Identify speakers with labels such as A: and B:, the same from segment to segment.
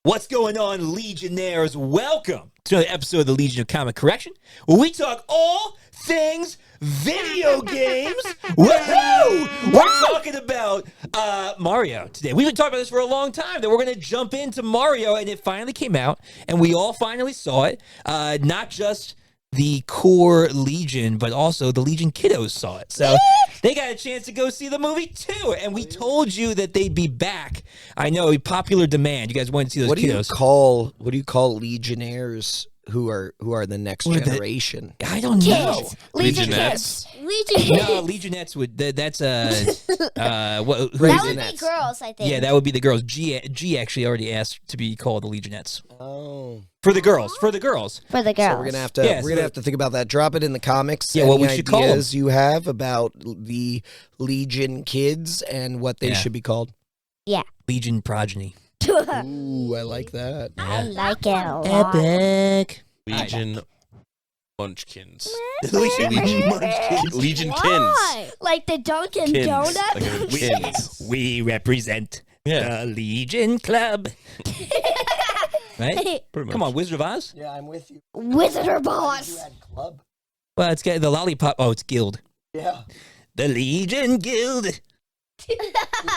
A: What's going on, Legionnaires? Welcome to another episode of the Legion of Comic Correction, where we talk all things video games. Woohoo! We're talking about Mario today. We've been talking about this for a long time, that we're going to jump into Mario, and it finally came out, and we all finally saw it. Not just the core Legion, but also the Legion kiddos saw it. So they got a chance to go see the movie too. And we told you that they'd be back. I know, popular demand. You guys wanted to see those kiddos.
B: What do you call Legionnaires who are the next generation?
A: I don't know.
C: Legionnettes.
A: No, Legionnettes would. That's
C: that would be girls, I think.
A: Yeah, that would be the girls. G actually already asked to be called the Legionnettes.
B: Oh.
A: For the girls. For the girls.
C: For the girls.
B: So we're gonna have to think about that. Drop it in the comics.
A: Yeah, what we should call them.
B: Ideas you have about the Legion kids and what they should be called?
C: Yeah.
A: Legion progeny.
B: Ooh, I like that.
C: I like it a lot.
A: Epic.
D: Legion Munchkins.
A: Legion
C: Why? Like the Dunkin'
D: Kins.
C: Donut?
D: Like a kins.
A: We represent the Legion Club. Right?
D: Pretty much.
A: Come on, Wizard of Oz?
B: Yeah, I'm with you.
C: Wizard Boss.
B: You had club.
A: Well, it's got the lollipop. Oh, it's Guild.
B: Yeah.
A: The Legion Guild.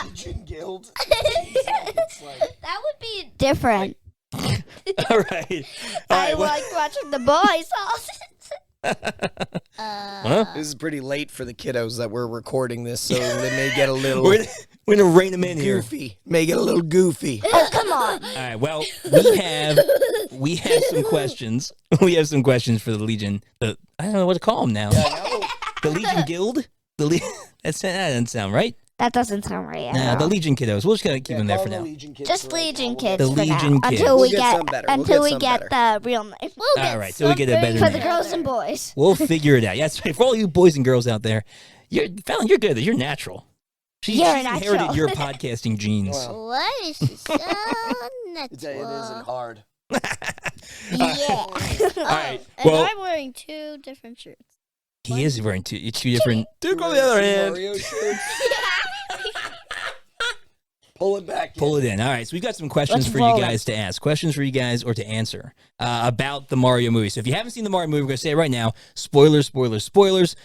B: Legion Guild.
C: That would be different.
A: All right.
C: I like watching the boys.
B: This is pretty late for the kiddos that we're recording this, so they may get a little
A: We're going to rein them in here.
B: goofy. May get a little goofy.
C: Oh, come on.
A: All right. Well, we have some questions. We have some questions for the Legion. I don't know what to call them now. The Legion Guild. That doesn't sound right.
C: That doesn't sound right.
A: Nah, the Legion kiddos. We'll just gotta keep them there for now.
C: Just Legion kids
A: The
C: for
A: Legion
C: now.
A: kids.
C: Until we
B: We'll get some better.
C: until
B: We'll
C: we
B: get
C: get
B: some
C: the real name.
A: All right, so we get a better
C: For
A: name.
C: the girls and boys.
A: We'll figure it out. Yes, for all you boys and girls out there, Fallon, you're good. You're natural. She's inherited
C: natural.
A: your podcasting genes.
B: Wow.
C: What is so natural?
B: It isn't hard.
C: Yeah.
A: All right.
E: And
A: Well,
E: I'm wearing two different shirts.
A: he is wearing two different.
D: Duke on the other hand.
B: Mario shirts. Pull it back.
A: Pull it in. All right, so we've got some questions
C: Let's
A: for you
C: roll
A: guys to ask. Questions for you guys or to answer about the Mario movie. So if you haven't seen the Mario movie, we're going to say it right now. Spoilers, spoilers, spoilers.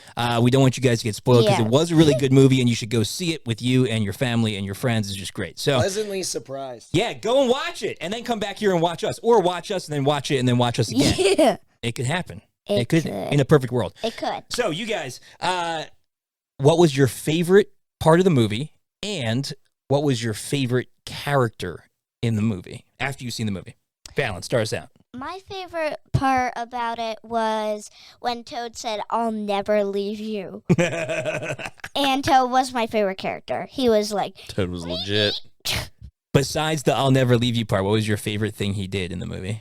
A: We don't want you guys to get spoiled because
C: Yeah.
A: it was a really good movie and you should go see it with you and your family and your friends. It's just great. So
B: Pleasantly surprised.
A: yeah, go and watch it and then come back here and watch us. Or watch us and then watch it and then watch us again.
C: Yeah.
A: It could happen.
C: It
A: could
C: could.
A: in a perfect world.
C: It could.
A: So you guys, what was your favorite part of the movie and what was your favorite character in the movie after you've seen the movie? Fallon, start us out.
C: My favorite part about it was when Toad said, "I'll never leave you." And Toad was my favorite character. He was like,
D: Toad was legit.
A: Besides the "I'll never leave you" part, what was your favorite thing he did in the movie?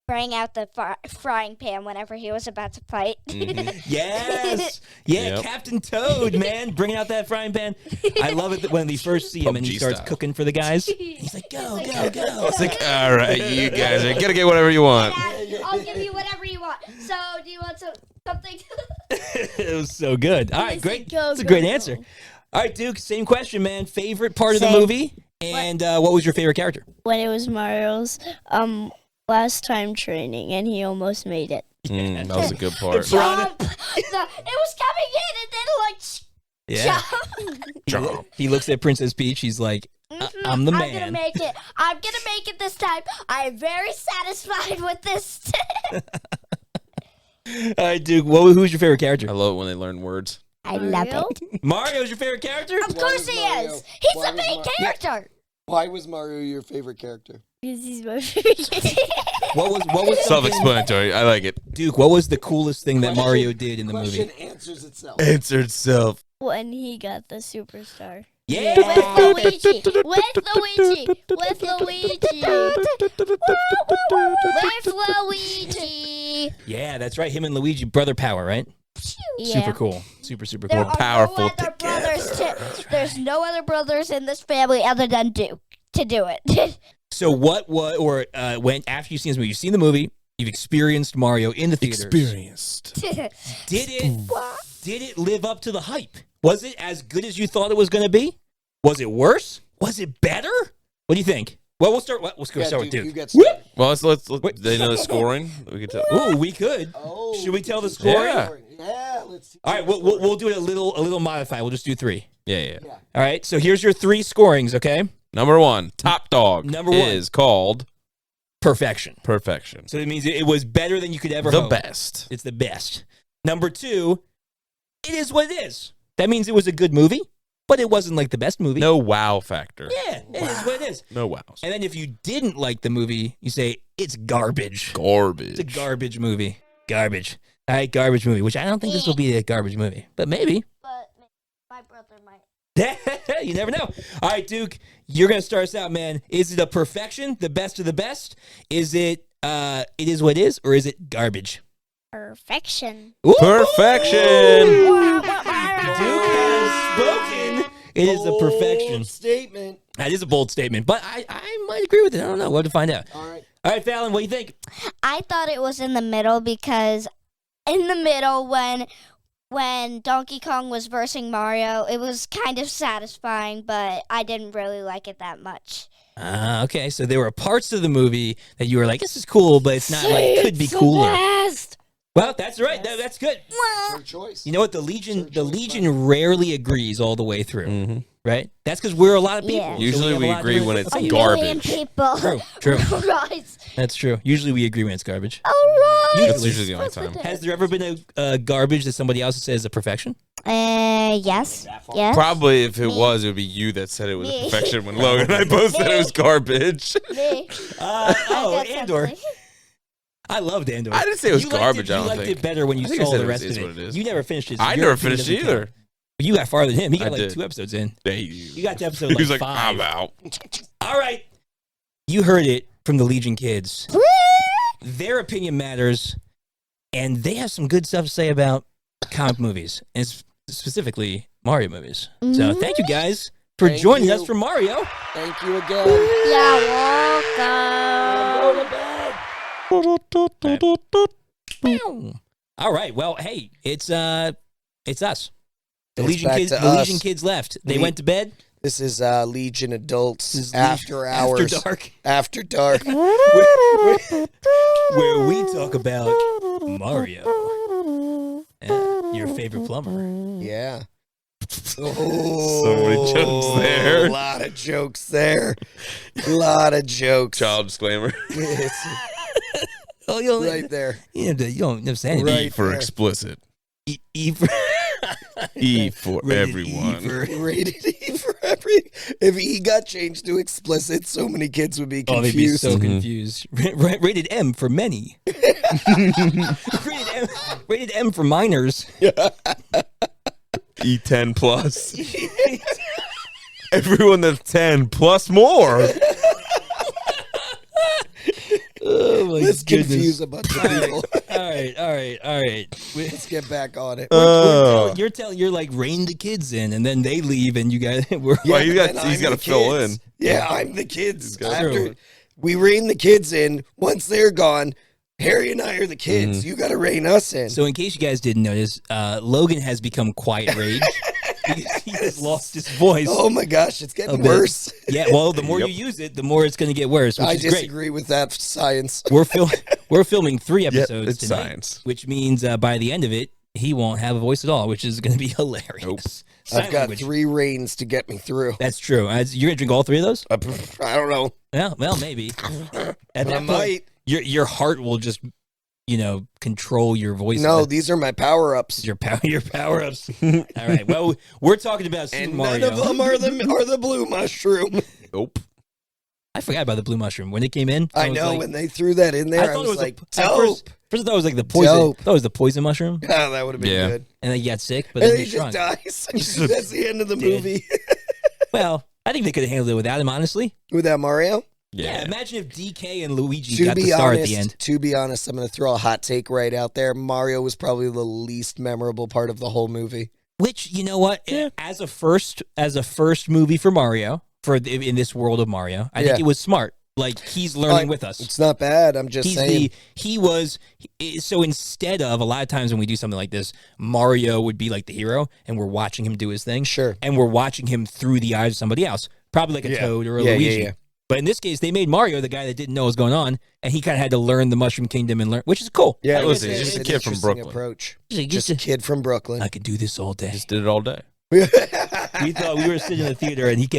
C: bring out the frying pan whenever he was about to fight.
A: Yes. Yeah,
D: Yep.
A: Captain Toad, man, bringing out that frying pan. I love it when we first see him and he
D: PUBG
A: starts
D: style.
A: cooking for the guys. He's like, go, go, go.
D: It's like, all right, you guys are gonna get whatever you want.
C: I'll give you whatever you want. So, do you want something?
A: It was so good. All right, great.
E: Go,
A: That's a
E: go,
A: great
E: go.
A: answer. All right, Duke, same question, man. Favorite part of the
C: Same.
A: movie? And what was your favorite character?
E: When it was Mario's last time training, and he almost made it.
D: That was a good part.
C: Jump! It was coming in, and then
A: Yeah.
C: jump.
A: He looks at Princess Peach. He's like, I'm the
C: I'm
A: man.
C: gonna make it. I'm gonna make it this time. I'm very satisfied with this.
A: All right, Duke, who's your favorite character?
D: I love it when they learn words.
C: I love
E: Mario?
C: it.
A: Mario's your favorite character?
C: Of course he is. He's the main character.
B: Why was Mario your favorite character?
E: Because he's my favorite.
A: What was
D: Self-explanatory. I like it.
A: Duke, what was the coolest thing that Mario did in the movie?
B: Question answers itself.
D: Answer itself.
E: When he got the superstar.
A: Yeah.
E: With Luigi. With Luigi. With Luigi. With Luigi.
A: Yeah, that's right. Him and Luigi, brother power, right?
E: Yeah.
A: Super cool. Super
C: There
A: cool.
C: are
D: powerful
C: no other brothers There's no other brothers in this family other than Duke to do it.
A: So when after you've seen this movie, you've seen the movie, you've experienced Mario in the theaters. Did it live up to the hype? Was it as good as you thought it was going to be? Was it worse? Was it better? What do you think? Well, we'll start with
B: Duke,
A: Duke.
B: you get started.
D: Well, let's they know the scoring. We can tell.
A: Ooh, we could.
B: Oh,
A: Should we tell the scoring?
D: Yeah.
B: Yeah, let's see.
A: All right, we'll do it a little modified. We'll just do 3.
D: Yeah.
A: All right, so here's your 3 scorings, okay?
D: Number 1, top dog.
A: Number 1
D: is called
A: perfection.
D: perfection.
A: So it means it was better than you could ever
D: The
A: hope.
D: best.
A: It's the best. Number 2, it is what it is. That means it was a good movie, but it wasn't like the best movie.
D: No wow factor.
A: Yeah, it is what it is.
D: No wows.
A: And then if you didn't like the movie, you say it's garbage.
D: Garbage.
A: It's a garbage movie. Garbage. All right, garbage movie, which I don't think this will be a garbage movie, but maybe.
C: But my brother might.
A: You never know. All right, Duke, you're going to start us out, man. Is it a perfection, the best of the best? Is it it is what it is, or is it garbage?
C: Perfection.
A: Ooh!
D: Perfection.
A: Duke has spoken. It is a perfection.
B: Bold statement.
A: That is a bold statement, but I might agree with it. I don't know. We'll have to find out.
B: All right.
A: All right, Fallon, what do you think?
C: I thought it was in the middle because in the middle when Donkey Kong was versing Mario, it was kind of satisfying, but I didn't really like it that much.
A: Okay, so there were parts of the movie that you were like, this is cool, but it's not like it could be cooler. Well, that's right. That's good.
B: It's your choice.
A: You know what? The Legion rarely agrees all the way through, right? That's because we're a lot of people.
C: Yeah.
A: so
D: Usually
A: have a
D: we
A: lot of
D: agree
A: different
D: when it's
A: opinions.
C: Million
D: garbage.
C: people.
A: True.
C: Right.
A: That's true. Usually we agree when it's garbage.
C: All right.
D: That's usually the only time.
A: Has there ever been a garbage that somebody else says is a perfection?
C: Yes. Yes.
D: Probably if it was, it would be you that said it was a
C: Me.
D: perfection when Logan and I both said it was garbage.
C: Me.
A: Oh,
C: got
A: Andor.
C: something.
A: I loved Andor.
D: I didn't say it was
A: You liked
D: garbage,
A: It,
D: I
A: you
D: don't
A: liked
D: think.
A: it better when you
D: I think I
A: saw
D: said
A: the
D: it
A: rest
D: is
A: of
D: what
A: it.
D: it is.
A: You never finished it. so
D: I
A: your
D: never
A: opinion
D: finished it
A: doesn't
D: either.
A: count. You got farther than him. He got
D: I
A: like
D: did.
A: 2 episodes in.
D: You
A: You got to episode
D: he
A: like
D: was like,
A: 5.
D: I'm out.
A: All right. You heard it from the Legion kids. Their opinion matters, and they have some good stuff to say about comic movies, and specifically Mario movies. So thank you guys for
B: Thank
A: joining
B: you.
A: us for Mario.
B: Thank you again.
C: You're welcome.
B: Go to bed.
A: All right. Well, hey, it's us. The
B: It's
A: Legion
B: back
A: kids.
B: to
A: The Legion
B: us.
A: kids left. They
B: Le-
A: went to bed.
B: This is Legion Adults
A: This is
B: After
A: Legion
B: Hours.
A: After Dark,
B: After Dark.
A: where we talk about Mario, your favorite plumber.
B: Yeah.
D: So many jokes there.
B: A lot of jokes there. A lot of jokes.
D: Child disclaimer.
B: It's
A: Oh, you don't,
B: right there.
A: you don't have to say anything.
B: Right.
D: E for
B: there.
D: explicit.
A: E for
D: E for
A: Rated
D: everyone.
A: E for-
B: Rated E for every. If E got changed to explicit, so many kids would be
A: Oh, they'd be
B: confused.
A: so confused. Rated M for many. Rated M for minors.
D: E10 plus. Everyone that's 10 plus more.
A: Oh my
B: Let's
A: goodness.
B: confuse a bunch of people.
A: All right.
B: Let's get back on it.
D: Oh.
A: You're like rein the kids in, and then they leave, and you guys were.
D: Well, he's
B: but
D: got-
B: then
D: he's
B: I'm
D: gotta
B: the
D: fill
B: kids.
D: in.
B: Yeah, I'm the kids.
D: gotta
B: After
A: fill in.
B: we rein the kids in, once they're gone, Harry and I are the kids. You got to rein us in.
A: So, in case you guys didn't notice, Logan has become quiet rage. He has lost his voice.
B: Oh my gosh, it's
A: a
B: getting
A: bit.
B: worse.
A: Yeah, well, the more
D: Yep.
A: you use it, the more it's going to get worse, which
B: I
A: is great.
B: disagree with that science.
A: We're filming 3 episodes
D: it's
A: tonight,
D: science.
A: which means by the end of it, he won't have a voice at all, which is going to be hilarious.
D: Nope.
A: Sign
B: I've got
A: language.
B: 3 reins to get me through.
A: That's true. You're going to drink all 3 of those?
B: I don't know.
A: Yeah, well, maybe. At
B: I
A: that point,
B: might.
A: your heart will just, control your voice.
B: No, these are my power-ups.
A: your power ups. All right. Well, we're talking about Super
B: And
A: Mario.
B: none of them are the blue mushroom.
D: Nope.
A: I forgot about the blue mushroom when it came in.
B: I
A: was
B: know,
A: like-
B: when they threw that in there, I
A: thought
B: was
A: it was
B: like,
A: at
B: dope.
A: first I thought it was like the poison.
B: Dope.
A: I thought it was the poison mushroom,
B: Oh, that would have been
D: Yeah.
B: good.
A: and then he got sick, but
B: And
A: then
B: he
A: he
B: just
A: shrunk.
B: dies. That's the end of the
A: Dead.
B: movie.
A: Well, I think they could have handled it without him, honestly.
B: Without Mario?
A: Yeah. Imagine if DK and Luigi
B: To
A: got the
B: be
A: star
B: honest,
A: at the end.
B: to be honest, I'm going to throw a hot take right out there. Mario was probably the least memorable part of the whole movie.
A: Which, you know what? As a first movie for Mario, in this world of Mario, I think
B: Yeah.
A: it was smart. Like, he's learning with us.
B: It's not bad. I'm just saying.
A: So instead of, a lot of times when we do something like this, Mario would be like the hero, and we're watching him do his thing.
B: Sure.
A: And we're watching him through the eyes of somebody else. probably like a
B: Yeah.
A: Toad or a
B: Yeah,
A: Luigi.
B: yeah.
A: But in this case, they made Mario the guy that didn't know what was going on, and he kind of had to learn the Mushroom Kingdom and learn, which is cool.
B: Yeah,
D: That
B: it
D: was
B: was
D: just a
B: an
D: kid from
B: interesting
D: Brooklyn.
B: approach.
A: Just
B: Just a kid from Brooklyn.
A: I could do this all day.
D: Just did it all day.
A: We thought we were sitting in the theater, and he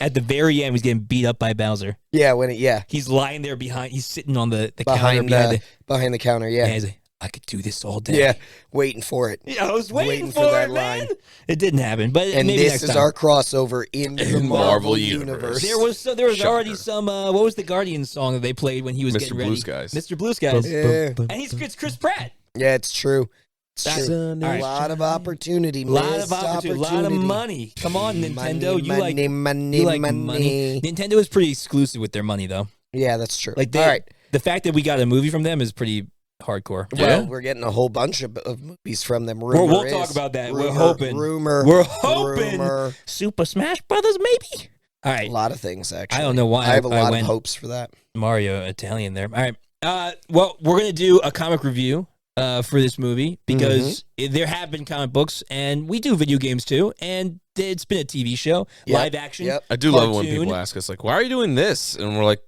A: at the very end, he's getting beat up by Bowser.
B: Yeah, when it,
A: He's lying there he's sitting on the counter
B: behind
A: behind
B: the counter,
A: and
B: yeah.
A: he's like, I could do this all day.
B: Yeah, waiting for it.
A: Yeah, I was waiting
B: for that
A: it, man.
B: line.
A: It didn't happen, but
B: And
A: maybe
B: this
A: next
B: is
A: time.
B: our crossover in the
D: In
B: Marvel
D: Marvel
B: universe.
D: universe.
A: There was already
D: Shocker.
A: some. What was the Guardians song that they played when he was
D: Mr.
A: getting
D: Blue
A: ready?
D: Skies.
A: Mr. Blue Skies.
B: Yeah.
A: And it's Chris Pratt.
B: Yeah, it's true. It's
A: That's-
B: true.
A: all right.
B: A lot of opportunity.
A: A lot of
B: missed
A: opportunity, a lot of money. Come on, Nintendo.
B: Money,
A: You like money. Nintendo is pretty exclusive with their money, though.
B: Yeah, that's true.
A: Like
B: All right.
A: the fact that we got a movie from them is pretty hardcore.
B: Well, we're getting a whole bunch of movies from them.
A: We'll talk about that. We're hoping.
B: Rumor.
A: We're hoping.
B: Rumor.
A: Super Smash Brothers, maybe. All
B: A
A: right,
B: lot of things, actually.
A: I don't know why
B: I have a lot of
A: went
B: hopes for that.
A: Mario Italian there. All right. Well, we're gonna do a comic review for this movie because there have been comic books and we do video games too, and it's been a TV show,
B: Yep.
A: live action.
B: Yep.
D: I do love it when
A: Cartoon.
D: people ask us, like, why are you doing this? And we're like,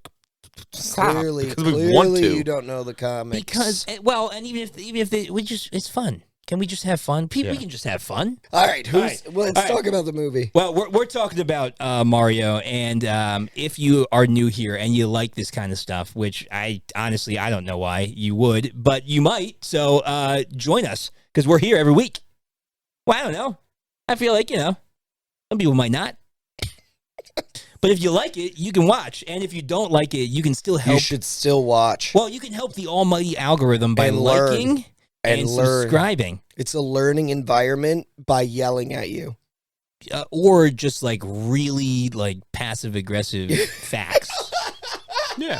D: stop.
B: Clearly,
D: Because we want to.
B: you don't know the comics.
A: Because and even if it's fun. Can we just have fun? We can just have fun.
B: all right,
A: All right.
B: let's
A: All right.
B: talk about the movie.
A: Well, we're talking about Mario, and if you are new here and you like this kind of stuff, which I honestly I don't know why you would, but you might. So join us because we're here every week. Well, I don't know. I feel like some people might not, but if you like it, you can watch, and if you don't like it, you can still help.
B: You should still watch
A: Well, you can help the almighty algorithm by
B: And learn.
A: liking and
B: learn.
A: subscribing.
B: It's a learning environment by yelling at you.
A: Or just like really like passive aggressive facts.
D: Yeah.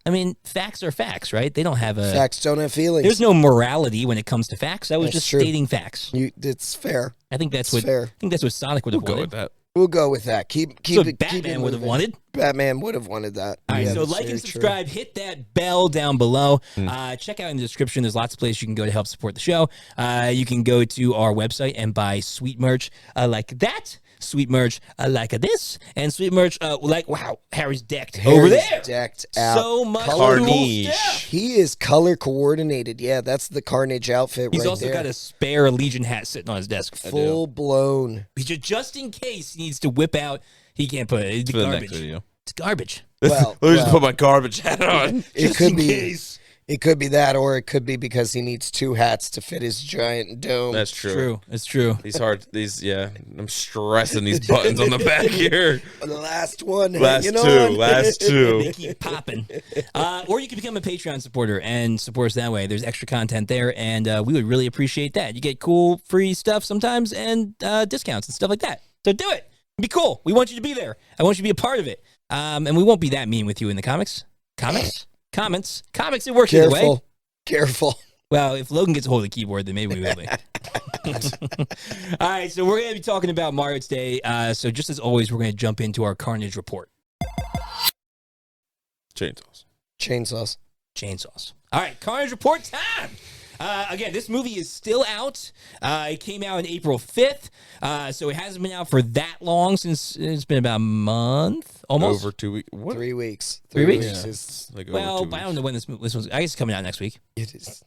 A: I mean, facts are facts, right? They don't have a.
B: Facts don't have feelings.
A: There's no morality when it comes to facts. I was
B: That's
A: just
B: true.
A: stating facts.
B: It's fair.
A: I think that's
B: It's
A: what.
B: fair.
A: I think that's what Sonic would
D: We'll
A: have
D: go
A: wanted.
D: with that.
B: We'll go with that. Keep
A: That's what
B: it.
A: Batman
B: keep it
A: would have
B: moving.
A: wanted.
B: Batman would have wanted that.
A: All right,
B: Yeah,
A: so
B: that's
A: like
B: very
A: and
B: true.
A: subscribe, hit that bell down below. Check out in the description. There's lots of places you can go to help support the show. You can go to our website and buy sweet merch like that, sweet merch like this, and sweet merch like, wow, Harry's decked over
B: Harry's
A: there.
B: decked out.
A: So much
B: Color
A: cool
D: Carnage.
A: stuff.
B: He is color coordinated. Yeah, that's the Carnage outfit
A: He's
B: right
A: also
B: there.
A: got a spare Legion hat sitting on his desk.
B: Full blown.
A: Just in case he needs to whip out. He can't put it. It's
D: For the
A: garbage.
D: next video.
A: It's garbage.
B: Well,
D: Let me just
B: well.
D: put my garbage hat on.
B: It
A: Just
B: could
A: in
B: be.
A: case.
B: It could be that, or it could be because he needs two hats to fit his giant dome.
D: That's
A: It's
D: true.
A: true. It's true.
D: These hard, I'm stressing these buttons on the back here.
B: The last one.
D: Last
B: hanging
D: two,
B: on.
D: last two.
A: They keep popping. Or you can become a Patreon supporter and support us that way. There's extra content there, and we would really appreciate that. You get cool free stuff sometimes and discounts and stuff like that. So do it. Be cool. We want you to be there. I want you to be a part of it. And we won't be that mean with you in the comics. Comments. It works either way.
B: Careful. Careful.
A: Well, if Logan gets a hold of the keyboard, then maybe we will be. All right, so we're going to be talking about Mario today. So just as always, we're going to jump into our Carnage report.
D: Chainsaws.
B: Chainsaws.
A: All right, Carnage report time. Again, this movie is still out. It came out on April 5th, so it hasn't been out for that long since it's been about a month, almost.
D: Over 2 weeks. What?
B: 3 weeks.
A: 3 weeks?
D: Yeah,
B: is.
D: it's like over
A: Well,
D: 2
A: I don't
D: weeks.
A: know when this one's. I guess it's coming out next week.
B: It is.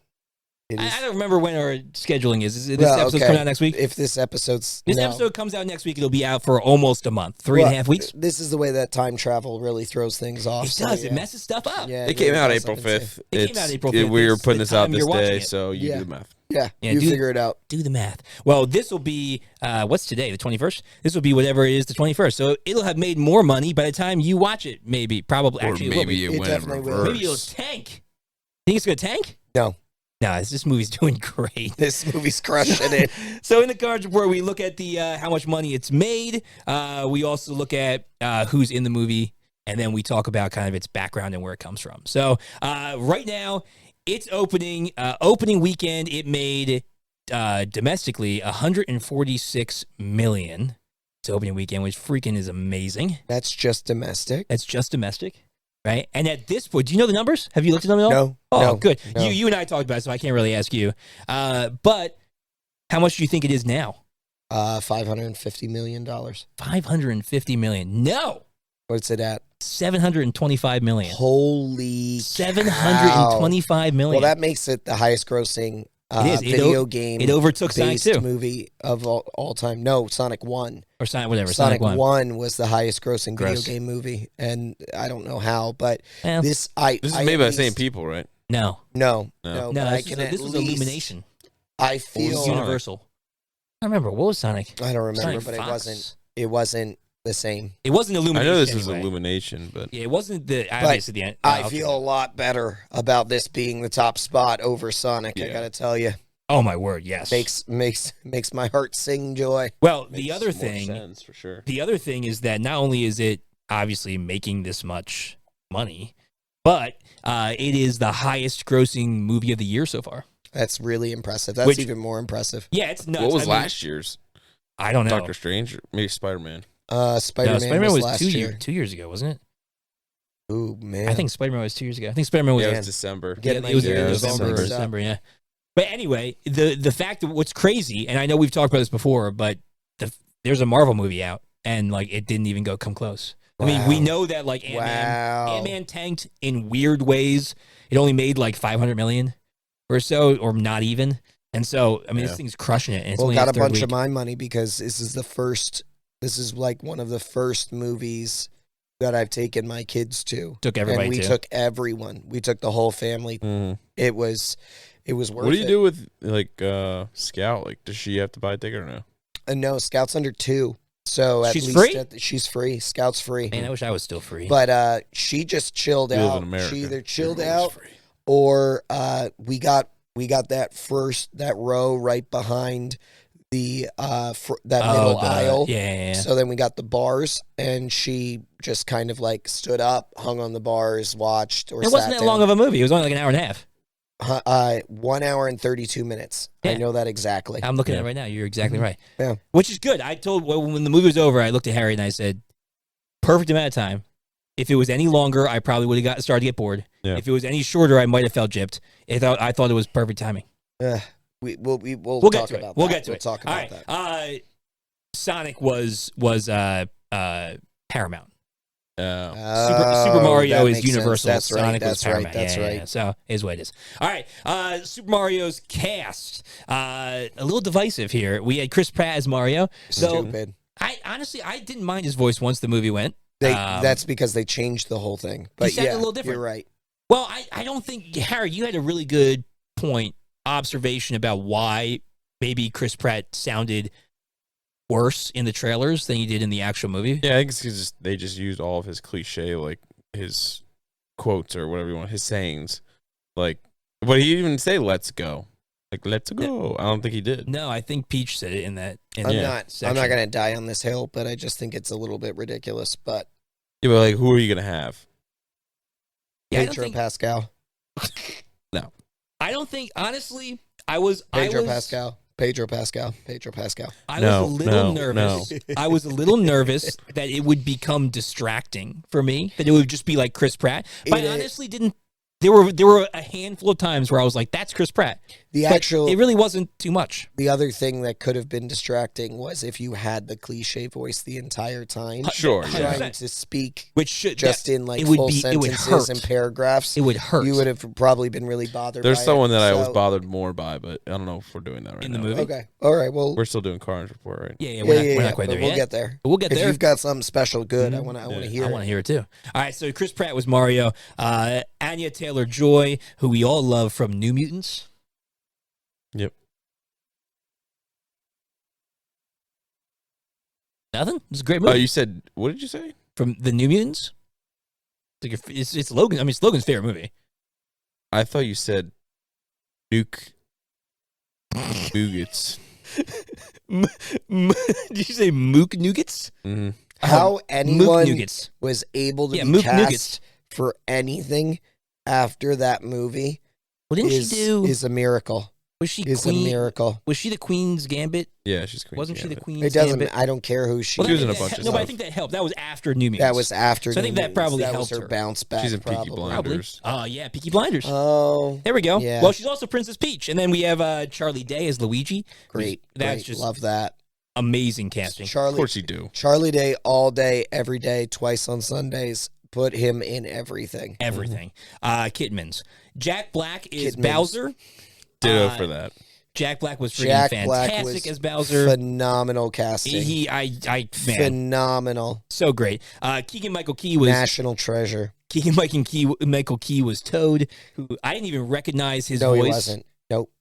A: I don't remember when our scheduling is. This
B: Well,
A: episode's
B: okay.
A: coming out next week?
B: If this episode's
A: This
B: no.
A: episode comes out next week. It'll be out for almost a month, three and a half weeks.
B: This is the way that time travel really throws things off.
A: It
B: so
A: does.
B: yeah.
A: It messes stuff up.
B: Yeah,
D: It came
B: really
D: out
B: does,
D: April
B: I can
D: 5th.
B: say.
A: It came out April 5th.
D: We were
A: It's
D: putting
A: the
D: this out
A: time
D: this
A: you're watching
D: day,
A: it.
D: so you
B: Yeah.
D: do the math.
B: Yeah,
A: Yeah,
B: you
A: do-
B: figure it out.
A: Do the math. Well, this will be, what's today, the 21st? This will be whatever it is, the 21st. So it'll have made more money by the time you watch it, maybe. Probably.
D: Or
A: Actually, it will
D: maybe
A: be.
D: it
B: It
D: went in
B: definitely will.
D: reverse.
A: Maybe it'll tank. Think it's going to tank?
B: No,
A: No, this movie's doing great.
B: this movie's crushing it.
A: So in the Cards report, we look at the how much money it's made. We also look at who's in the movie, and then we talk about kind of its background and where it comes from. So right now, it's opening weekend. It made domestically $146 million. It's opening weekend, which freaking is amazing.
B: That's just domestic.
A: That's just domestic, right? And at this point, do you know the numbers? Have you looked at them at all?
B: No.
A: Oh,
B: no,
A: good.
B: no.
A: You and I talked about it, so I can't really ask you. But how much do you think it is now?
B: $550 million.
A: $550 million. No,
B: What's it at?
A: $725 million.
B: Holy
A: $725 million.
B: Well, that makes it the highest grossing
A: It is.
B: video game.
A: It overtook Sonic
B: based
A: 2.
B: movie of all time. No, Sonic 1.
A: Or Sonic, whatever.
B: Sonic
A: Sonic 1.
B: 1 was the highest grossing
A: Gross.
B: video game movie, and I don't know how, but
A: Well,
B: this
D: This is
B: I
D: made
B: at
D: by the same
B: least-
D: people, right?
A: no.
B: No,
D: No.
A: No,
B: but I
A: this
B: can
A: was,
B: at
A: this was
B: least-
A: Illumination.
B: I
A: It
B: feel
A: was
D: Sonic?
A: Universal. I don't remember. What was Sonic?
B: I don't remember,
A: Sonic
B: but
A: Fox?
B: it wasn't the same.
A: It wasn't
D: I
A: Illumination.
D: know this was
A: anyway.
D: Illumination, but
A: Yeah, it wasn't the obviously the end.
B: I
A: okay.
B: feel a lot better about this being the top spot over Sonic. I
D: Yeah.
B: gotta tell you,
A: Oh my word, yes.
B: makes my heart sing joy.
A: Well, the
D: makes
A: other
D: more
A: thing,
D: sense, for sure.
A: the other thing is that not only is it obviously making this much money, but it is the highest grossing movie of the year so far.
B: That's really impressive. That's
A: Which-
B: even more impressive.
A: Yeah, it's nuts.
D: What was
A: I mean,
D: last year's?
A: I don't know.
D: Doctor Strange, or maybe Spider-Man.
B: Spider-Man,
A: No, Spider-Man was
B: last
A: 2 years ago, wasn't it?
B: Ooh man,
A: I think Spider-Man was 2 years ago. I think Spider-Man was
D: Yeah, it
B: Man.
D: was December.
B: Getting
A: it was
B: my
A: in
B: years all
A: November,
B: mixed up.
A: December, yeah. But anyway, the fact of what's crazy, and I know we've talked about this before, but there's a Marvel movie out, and like it didn't even come close. I mean, we
B: Wow.
A: know that like
B: Wow.
A: Ant-Man tanked in weird ways. It only made like 500 million or so, or not even. And so, I mean,
D: Yeah.
A: this thing's crushing it. And it's
B: Well,
A: only
B: got a
A: its third
B: bunch
A: week.
B: of my money because this is like one of the first movies that I've taken my kids to.
A: Took everybody
B: and we
A: to.
B: took everyone. We took the whole family.
D: Mhm.
B: It was worth
D: What do you
B: it.
D: do with like Scout? Like, does she have to buy a ticket or no?
B: No, Scout's under 2. So at
A: She's
B: least
A: free?
B: she's free. Scout's free.
A: Man, I wish I was still free.
B: But she just chilled
D: We live
B: out.
D: in America.
B: She either chilled
D: Everyone's
B: out
D: free.
B: or we got that row right behind the that middle aisle.
A: Yeah.
B: So then we got the bars, and she just kind of like stood up, hung on the bars, watched, or
A: It wasn't that long of a movie. It was only like an hour and a half.
B: 1 hour and 32 minutes. I
A: Yeah.
B: know that exactly.
A: I'm looking at
D: Yeah.
A: it right now. You're exactly
B: Mhm.
A: right.
B: Yeah.
A: Which is good. I told when the movie was over, I looked at Harry and I said, perfect amount of time. If it was any longer, I probably would have started to get bored.
D: Yeah.
A: If it was any shorter, I might have felt gypped. I thought it was perfect timing.
B: We'll
A: We'll
B: talk
A: get to it.
B: about
A: We'll
B: that.
A: get to
B: We'll
A: it.
B: talk
A: All
B: about
A: right.
B: that.
A: Sonic was Paramount.
B: Oh,
A: Super Mario
B: that
A: is
B: makes sense.
A: Universal.
B: That's right.
A: Sonic was
B: That's
A: Paramount.
B: right. That's
A: Yeah,
B: right.
A: yeah. So is what it is. All right. Super Mario's cast. A little divisive here. We had Chris Pratt as Mario. So
B: Stupid.
A: I honestly didn't mind his voice once the movie went.
B: That's because they changed the whole thing. But
A: sounded
B: yeah,
A: a little different.
B: You're right.
A: Well, I don't think Harry, you had a really good observation about why maybe Chris Pratt sounded worse in the trailers than he did in the actual movie.
D: Yeah, I think it's 'cause they just used all of his cliche, like his quotes or whatever you want, his sayings. Like, but he didn't even say "Let's go." Like, "Let's go." I don't think he did.
A: No, I think Peach said it in that.
B: I'm
D: Yeah.
B: not
A: section.
B: gonna die on this hill, but I just think it's a little bit ridiculous. But
D: Yeah, but like, who are you gonna have?
A: Yeah, I don't
B: Pedro
A: think-
B: Pascal.
A: I don't think honestly. I was
B: Pedro Pascal. Pedro Pascal. Pedro Pascal.
A: I
D: No,
A: was a little
D: no,
A: nervous. I was a little nervous that it would become distracting for me. That it would just be like Chris Pratt. But
B: It
A: I
B: is-
A: honestly didn't. There were a handful of times where I was like, "That's Chris Pratt."
B: The
A: But
B: actual
A: it really wasn't too much.
B: the other thing that could have been distracting was if you had the cliche voice the entire time,
D: Sure, yeah.
B: trying
A: 100%.
B: to speak
A: Which should
B: just in like
A: it would
B: full
A: be- it would
B: sentences
A: hurt.
B: and paragraphs.
A: it would hurt.
B: You would have probably been really bothered.
D: There's
B: by
D: someone
B: it.
D: that I was
B: So-
D: bothered more by, but I don't know if we're doing that right
A: In the
D: now.
A: movie?
B: Okay. All right. Well,
D: We're still doing Carnage Report, right?
A: Yeah,
B: yeah,
A: we're not quite
B: but
A: there
B: we'll
A: yet.
B: get there.
A: But we'll get
B: If
A: there.
B: you've got something special, good. I
A: Mhm.
B: want to
D: Yeah.
B: hear.
A: I
B: it.
A: want to hear it too. All right, so Chris Pratt was Mario. Anya Taylor-Joy, who we all love from New Mutants.
D: Yep.
A: Nothing. It's a great
D: Oh,
A: movie.
D: you said, what did you say?
A: From the New Mutants. It's Logan. I mean, it's Logan's favorite movie.
D: I thought you said Nuke Nougats.
A: Did you say Mook Nougats?
D: Mm-hmm.
B: How
A: Mook
B: anyone
A: Nougats.
B: was able to
A: Yeah,
B: be
A: Mook
B: cast
A: Nougats.
B: for anything after that movie
A: Well, didn't
B: is
A: she do?
B: is a miracle.
A: Was she
B: Is a
A: Queen?
B: miracle.
A: Was she the Queen's Gambit?
D: Yeah, she's Queen.
A: Wasn't she the
D: Gambit.
A: Queen's
B: It doesn't.
A: Gambit?
B: I don't care who she.
A: Well,
D: She was in a
A: that-
D: bunch of
A: No, but I
D: stuff.
A: think that helped. That was after New Mutants.
B: That was after.
A: So I think
B: New
A: that probably
B: Mutants.
A: helped
B: That was her
A: her.
B: bounce back.
D: She's in Peaky
B: probably.
D: Blinders.
A: Probably. Oh, yeah, Peaky Blinders.
B: Oh,
A: There we go.
B: yeah.
A: Well, she's also Princess Peach. And then we have Charlie Day as Luigi.
B: great.
A: That's
B: great.
A: just
B: Love that.
A: amazing casting.
D: Of
B: Charlie,
D: course you do.
B: Charlie Day all day, every day, twice on Sundays. Put him in everything.
A: Everything. Kidmans. Jack Black is
B: Kidmans.
A: Bowser.
D: Ditto for that.
A: Jack Black was freaking
B: Jack
A: fantastic
B: Black was
A: as Bowser.
B: phenomenal casting.
A: Man,
B: Phenomenal.
A: so great. Keegan-Michael Key was
B: National treasure.
A: Keegan-Michael Key was Toad, who I didn't even recognize his
B: No,
A: voice.
B: he wasn't. Nope.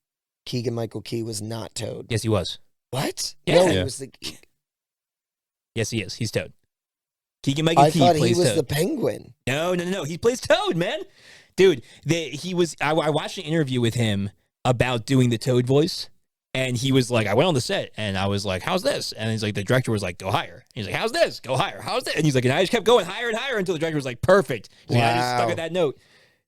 B: Keegan-Michael Key was not Toad.
A: Yes, he was.
B: What?
A: Yeah.
B: No, he
D: Yeah.
B: was the.
A: Yes, he is. He's Toad. Keegan-Michael
B: I
A: Key
B: thought
A: plays
B: he was
A: Toad.
B: the penguin.
A: No. He plays Toad, man. Dude, he was. I watched an interview with him about doing the Toad voice, and he was like, I went on the set, and I was like, how's this? And he's like, the director was like, go higher. He's like, how's this? Go higher. How's this? And he's like, and I just kept going higher and higher until the director was like, perfect. He's like, I just stuck
B: Wow.
A: at that note.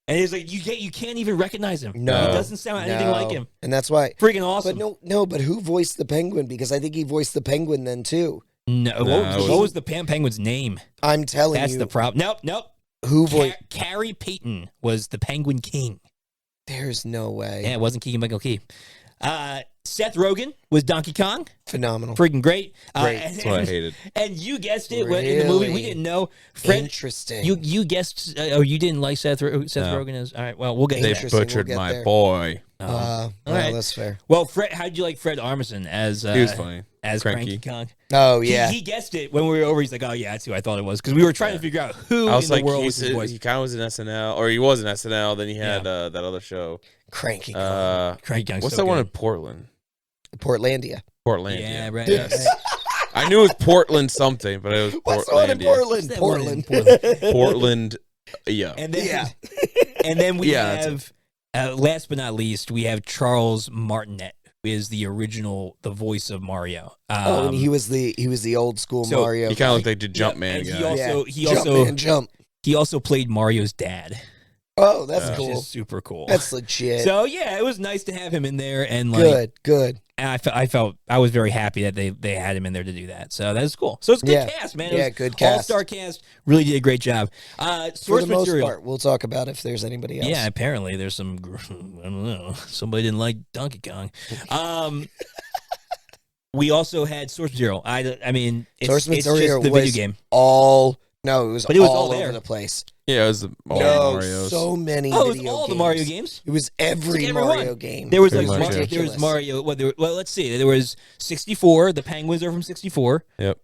A: And he's like, you can't even recognize him.
B: No.
A: He doesn't sound anything
B: No.
A: like him.
B: And that's why.
A: Freaking awesome.
B: But but who voiced the penguin? Because I think he voiced the penguin then too.
A: No,
D: No,
A: what was the Penguin's name?
B: I'm telling
A: That's
B: you.
A: the problem. Nope.
B: Who voiced?
A: Carrey Payton was the Penguin King.
B: There's no way.
A: Yeah, it wasn't Keegan-Michael Key. Seth Rogen was Donkey Kong.
B: Phenomenal.
A: Freaking great.
B: Great.
D: That's what I hated.
A: And you guessed it in the movie. We
B: Really?
A: didn't know. Fred,
B: Interesting.
A: you guessed. You didn't like Seth Rogen as. All right. Well, we'll get
D: They
A: there.
B: Interesting,
D: butchered
B: we'll get
D: my
B: there.
D: boy.
B: Well,
A: right.
B: that's fair.
A: Well, Fred, how'd you like Fred Armisen as?
D: He was funny.
A: As
D: Cranky.
A: Cranky Kong.
B: Oh yeah.
A: He guessed it when we were over. He's like, oh yeah, that's who I thought it was, because we were trying to figure out who
D: I was
A: in
D: like,
A: the world was his voice.
D: he kind of was in SNL, or he was in SNL. Then he had that other show.
B: Cranky. Kong.
A: Cranky Kong's
D: What's
A: so
D: that one in
A: good.
D: Portland?
B: Portlandia.
D: Portland.
A: Yeah, right.
D: Yes.
A: right.
D: I knew it was Portland something, but it was
B: What's the one in
D: Portlandia.
B: Portland?
A: What's that one in
B: Portland.
D: Portland. Yeah.
A: And then,
B: Yeah.
A: and then we
D: Yeah, that's
A: have, last but not least, we have Charles Martinet, who is the voice of Mario.
B: And he was the old school
A: so
B: Mario.
D: He kind of looked like the Jumpman
A: and
D: guy.
A: he also played Mario's dad.
B: Oh, that's
D: Yeah.
A: Which
B: cool.
A: is super cool.
B: That's legit.
A: So yeah, it was nice to have him in there, and like,
B: Good.
A: and I was very happy that they had him in there to do that. So that's cool. So it's a good
B: Yeah.
A: cast, man.
B: Yeah,
A: It was
B: good cast.
A: All-star cast. Really did a great job.
B: For
A: Source
B: the most
A: material.
B: part, we'll talk about if there's anybody else.
A: Yeah, apparently there's some. I don't know. Somebody didn't like Donkey Kong. We also had source material. I mean, it's
B: Source
A: just
B: material
A: the
B: was
A: video game.
B: No, it was,
A: But it was
B: all
A: all
B: over
A: there.
B: the place.
D: Yeah, it was all
B: No,
D: Mario's.
B: so many.
A: Oh, it was
B: video
A: all the
B: games.
A: Mario games.
B: It was every
A: Every
B: Mario
A: one.
B: game.
A: There was
D: Pretty
A: like
D: much, yeah.
A: there was Mario. Well, let's see. There was 64. The Penguins are from 64.
D: Yep.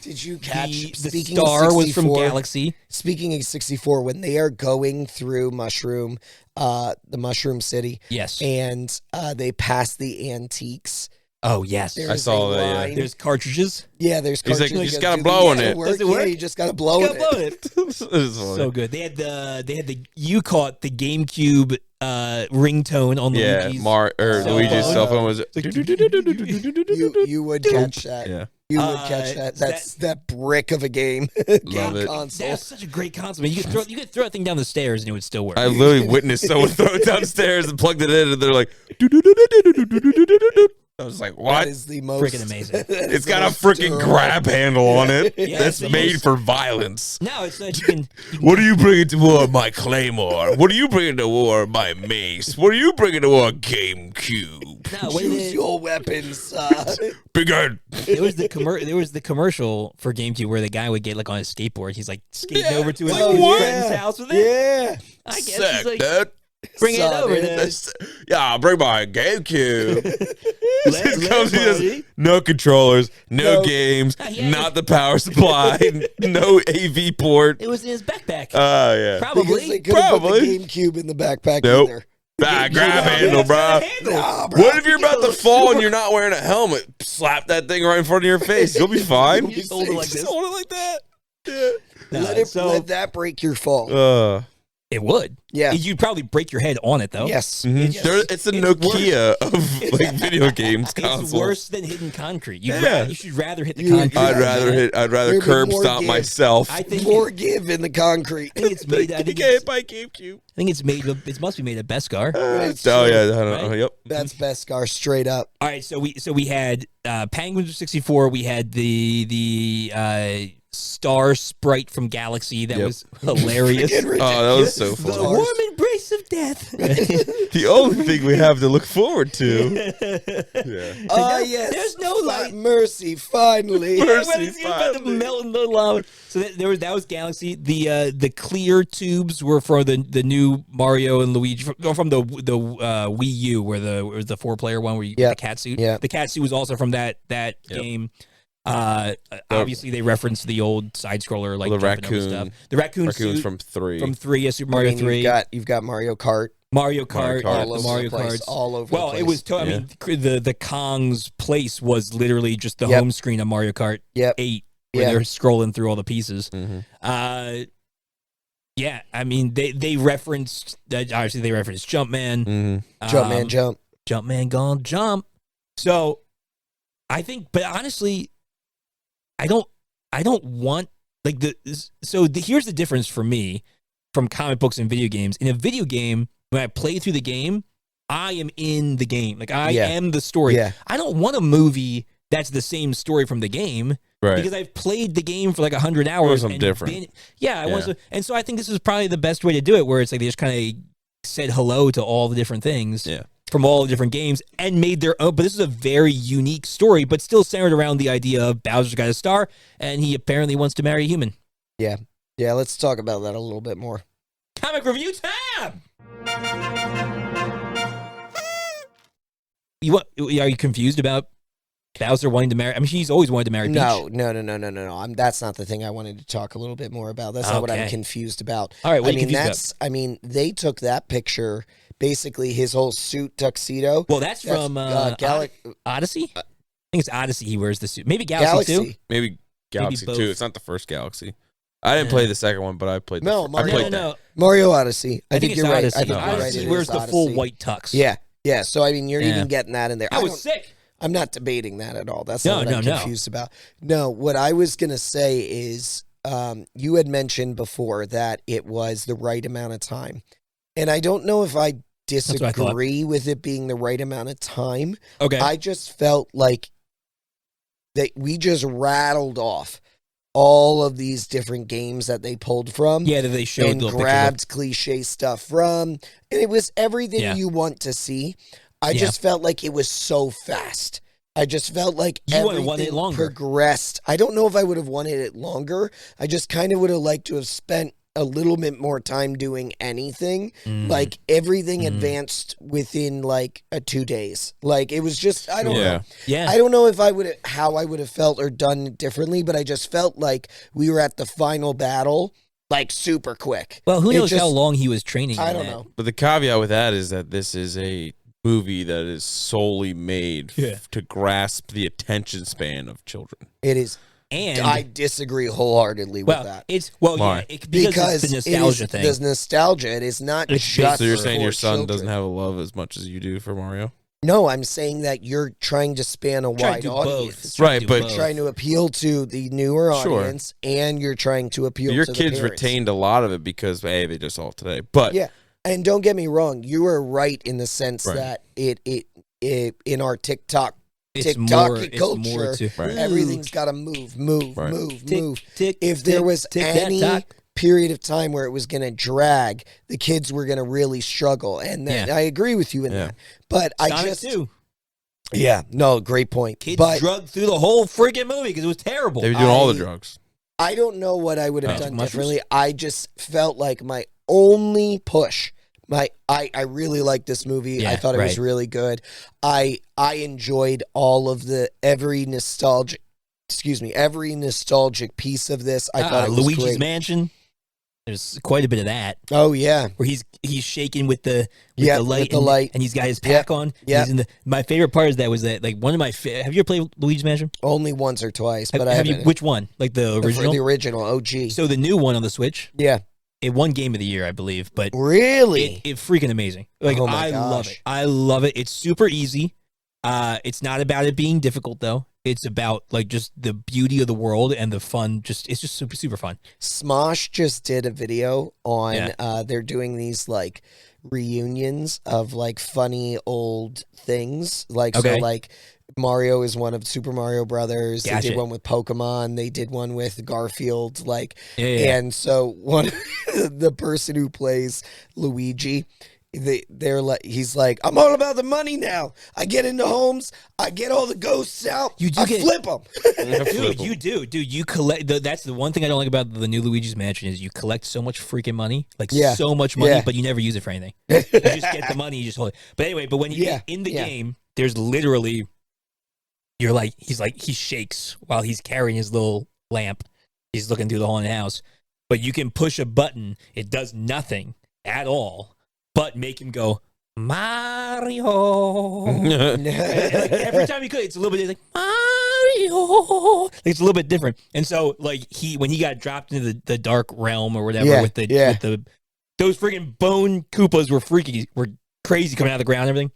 B: Did you catch
A: the
B: speaking
A: Star
B: of
A: was from
B: 64,
A: Galaxy.
B: Speaking of 64, when they are going through the Mushroom City,
A: Yes.
B: and they pass the antiques.
A: Oh yes.
B: There's
D: I saw
B: a
D: that, yeah.
B: line-
A: There's cartridges.
B: Yeah, there's
D: He's like,
B: cartridges.
D: you just
B: that
D: gotta
B: do
D: blow
B: the
D: on it.
B: work.
A: Does it work?
B: Yeah, you just gotta blow
A: Got
B: on
A: blown
B: it.
A: it. So good. They had the you caught the GameCube ringtone on
D: Yeah,
A: Luigi's.
D: Luigi's cell phone was.
B: You would catch that.
D: Yeah.
B: You would catch that. That's that brick of a game.
D: Love it.
B: Console.
A: That's such a great console. Man. You could throw that thing down the stairs and it would still work.
D: I literally witnessed someone throw it downstairs and plugged it in, and they're like, I was like,
B: That
D: what?
B: is the most
A: Freaking amazing.
B: that is
D: It's
B: the
D: got a
B: most
D: freaking
B: durable.
D: grab handle on it.
A: Yeah,
D: That's
A: it's
D: made
A: almost-
D: for violence.
A: No, it's not. You can
D: What are you bringing to war, my Claymore? What are you bringing to war, my mace? What are you bringing to war, GameCube?
A: no, what
B: Choose your weapons.
D: Bigger.
A: there was the commercial for GameCube where the guy would get like on his skateboard. He's like skating
D: Yeah,
A: over to his,
D: like
A: his
D: what?
A: friend's house with it.
B: Yeah.
A: I guess
D: Sick,
A: he's like,
D: dude.
A: bring it
B: Son,
A: over.
B: dude.
A: Then.
D: Yeah, I'll bring my GameCube.
A: Let-
D: Comes
A: let
D: with
A: buddy.
D: no controllers, no
B: No.
D: games,
A: Yeah.
D: not the power supply, no AV port.
A: It was in his backpack.
D: Oh, yeah.
B: Because they
A: Probably.
B: couldn't put
D: Probably.
B: the GameCube in the backpack
D: Nope.
B: either.
D: Grab handle, bro.
B: Nah, bro.
D: What if you're about to fall and you're not wearing a helmet? Slap that thing right in front of your face. You'll be fine.
A: Just hold it like this.
D: Just hold it like that. Yeah.
A: No,
B: Let that break your fall.
A: it would.
B: Yeah.
A: You'd probably break your head on it though.
B: Yes.
D: Mhm.
B: Yes.
D: It's the
A: It's
D: Nokia of like video games
A: It's
D: console.
A: worse than hitting concrete.
D: Yeah.
A: You should rather hit the
B: You-
A: concrete.
D: I'd
B: Yeah.
D: rather
B: There'd be
D: curb
B: more
D: stomp
B: give.
D: myself.
A: I think
B: More give in the concrete.
A: I think it's made. I
D: You
A: think
D: get hit
A: it's,
D: by GameCube.
A: I think it's made. It must be made of Beskar.
B: It's
D: Oh
B: true.
D: yeah, I don't know.
A: Right?
D: Yep.
B: That's Beskar straight up.
A: All right, so we had Penguins of 64. We had the Star sprite from Galaxy. That
D: Yep.
A: was hilarious.
B: Freaking
D: Oh, that was so
A: The
D: funny.
A: warm embrace of death.
D: The only thing we have to look forward to. Yeah.
B: Oh, yes.
A: There's no light.
B: Mercy, finally.
D: Mercy.
A: When it's about to melt in the lava. So that was Galaxy. The clear tubes were for the new Mario and Luigi from the Wii U, where it was the 4-player one where you get the cat suit.
B: Yeah.
A: The cat suit was also from that game. Obviously, they referenced the old side scroller like
D: The
A: jumping over
D: raccoon.
A: stuff. The raccoon
D: Raccoons
A: suit
D: from 3.
A: from 3, yeah, Super Mario 3.
B: You've got Mario Kart.
A: Mario Kart,
D: Kart.
A: the Mario
B: place,
A: Karts.
B: all over
A: Well,
B: the place.
A: it was. I mean, the Kong's place was literally just the
B: Yep.
A: home screen of Mario Kart 8, where
B: Yeah.
A: they're scrolling through all the pieces.
D: Mm-hmm.
A: Yeah, I mean, they referenced obviously they referenced Jumpman.
D: Mm-hmm.
B: Jumpman, jump.
A: Jumpman gone jump. So, I think, but honestly, I don't want like here's the difference for me from comic books and video games. In a video game, when I play through the game, I am in the game. Like I am the story.
B: Yeah.
A: I don't want a movie that's the same story from the game.
D: Right.
A: Because I've played the game for like 100 hours.
D: something different.
A: I want to, and so I think this is probably the best way to do it, where it's like they just kind of said hello to all the different things from all the different games and made their own. But this is a very unique story, but still centered around the idea of Bowser's got a star, and he apparently wants to marry a human.
B: Yeah. Yeah, let's talk about that a little bit more.
A: Comic review time. Are you confused about Bowser wanting to marry? I mean, he's always wanted to marry Peach.
B: No. That's not the thing I wanted to talk a little bit more about. That's not what I'm
A: Okay.
B: confused about.
A: All right, what are you
B: I mean,
A: confused about?
B: I mean, they took that picture, basically his whole suit tuxedo.
A: Well, that's from Odyssey. I think it's Odyssey. He wears the suit. Maybe Galaxy too.
D: Maybe Galaxy
A: both.
D: 2. It's not the first Galaxy. I didn't play the second one, but I played the
B: No,
D: I
B: Mario-
D: played
A: No.
B: Mario Odyssey. I think
A: it's
B: you're right.
A: Odyssey.
B: I think you're right.
A: Odyssey
B: It
A: wears
B: is
A: the full
B: Odyssey.
A: white tux.
B: Yeah. So I mean, you're
A: Yeah.
B: even getting that in there.
A: That was sick.
B: I'm not debating that at all. That's
A: No,
B: not what I'm
A: no.
B: confused about. No, what I was gonna say is, you had mentioned before that it was the right amount of time, and I don't know if I
A: what I thought.
B: disagree with it being the right amount of time.
A: Okay.
B: I just felt like that we just rattled off all of these different games that they pulled from.
A: Yeah, that they showed
B: and
A: the pictures of.
B: grabbed cliche stuff from, and it was everything
A: Yeah.
B: you want to see. I
A: Yeah.
B: just felt like it was so fast. I just felt like
A: You would've
B: everything
A: wanted it longer.
B: progressed. I don't know if I would have wanted it longer. I just kind of would have liked to have spent a little bit more time doing anything.
A: Mm.
B: Like everything advanced within like 2 days. Like it was just, I don't know.
A: Yeah.
B: I don't know if how I would have felt or done it differently, but I just felt like we were at the final battle, like super quick.
A: Well, who
B: It
A: knows
B: just-
A: how long he was training?
B: I
A: in
B: don't
A: that.
B: know.
D: But the caveat with that is that this is a movie that is solely made to grasp the attention span of children.
B: It is.
A: And
B: I disagree wholeheartedly with that.
A: Because it's the nostalgia
B: it
A: thing.
B: is the nostalgia. It is not
A: It's
B: just
D: So you're
B: for
D: saying your son
B: children.
D: doesn't have a love as much as you do for Mario?
B: No, I'm saying that you're trying to span a
A: Trying to
B: wide
A: do
B: audience.
A: both.
D: Right,
A: to do
D: but
A: both.
B: Trying to appeal to the newer
D: Sure.
B: audience, and you're trying to appeal
D: Your
B: to the
D: kids
B: parents.
D: retained a lot of it because, hey, they just saw it today. But
B: Yeah, and don't get me wrong, you are right in the sense
D: Right.
B: that it in our TikTok
A: It's more
B: culture,
A: to
D: Right.
B: everything's got to move,
D: Right.
B: move.
A: Tick,
B: If there was
A: tick,
B: any
A: that tock.
B: period of time where it was going to drag, the kids were going to really struggle, and then, I agree with you in
D: Yeah.
B: that. But I
A: Sonic
B: just,
A: too.
B: yeah, no, great point.
A: Kids
B: but
A: drugged through the whole freaking movie because it was terrible.
D: they were doing all the drugs.
B: I don't know what I would have
A: Oh.
B: done
A: Mushrooms?
B: differently. I just felt like my only push. I really liked this movie.
A: Yeah,
B: I thought it was
A: right.
B: really good. I enjoyed all of every nostalgic piece of this. I thought it was
A: Luigi's
B: great.
A: Mansion. There's quite a bit of that
B: Oh yeah,
A: where he's shaking with the
B: Yeah,
A: light
B: with the
A: and,
B: light.
A: and he's got his pack on.
B: Yeah.
A: He's in my favorite part is that like one of my have you ever played Luigi's Mansion?
B: only once or twice, but I
A: have you
B: haven't.
A: which one? Like the original?
B: The original OG.
A: So the new one on the Switch,
B: Yeah,
A: it won Game of the Year, I believe, but
B: really.
A: it freaking amazing. Like
B: Oh my
A: I love
B: gosh.
A: it. I love it. It's super easy. It's not about it being difficult though. It's about like just the beauty of the world and the fun. It's just super super fun.
B: Smosh just did a video on they're doing these like reunions of like funny old things. Like
A: Okay.
B: so like Mario is one of Super Mario Brothers. They
A: Gotcha.
B: did one with Pokemon. They did one with Garfield. Like
A: Yeah.
B: and so one the person who plays Luigi they're like, he's like, I'm all about the money now. I get into homes, I get all the ghosts out,
A: You do
B: I
A: get-
B: flip them.
A: Dude, you do. Dude, you collect. That's the one thing I don't like about the new Luigi's Mansion is you collect so much freaking money. Like,
B: Yeah.
A: so much money,
B: Yeah.
A: but you never use it for anything. You just get the money, you just hold it. But anyway, when you get in the game, there's literally, he shakes while he's carrying his little lamp. He's looking through the haunted house. But you can push a button. It does nothing at all but make him go, Mario. And, like, every time you could, it's a little bit like Mario. Like, it's a little bit different. And so, like, when he got dropped into the dark realm or whatever with the those freaking bone Koopas were crazy coming out of the ground and everything.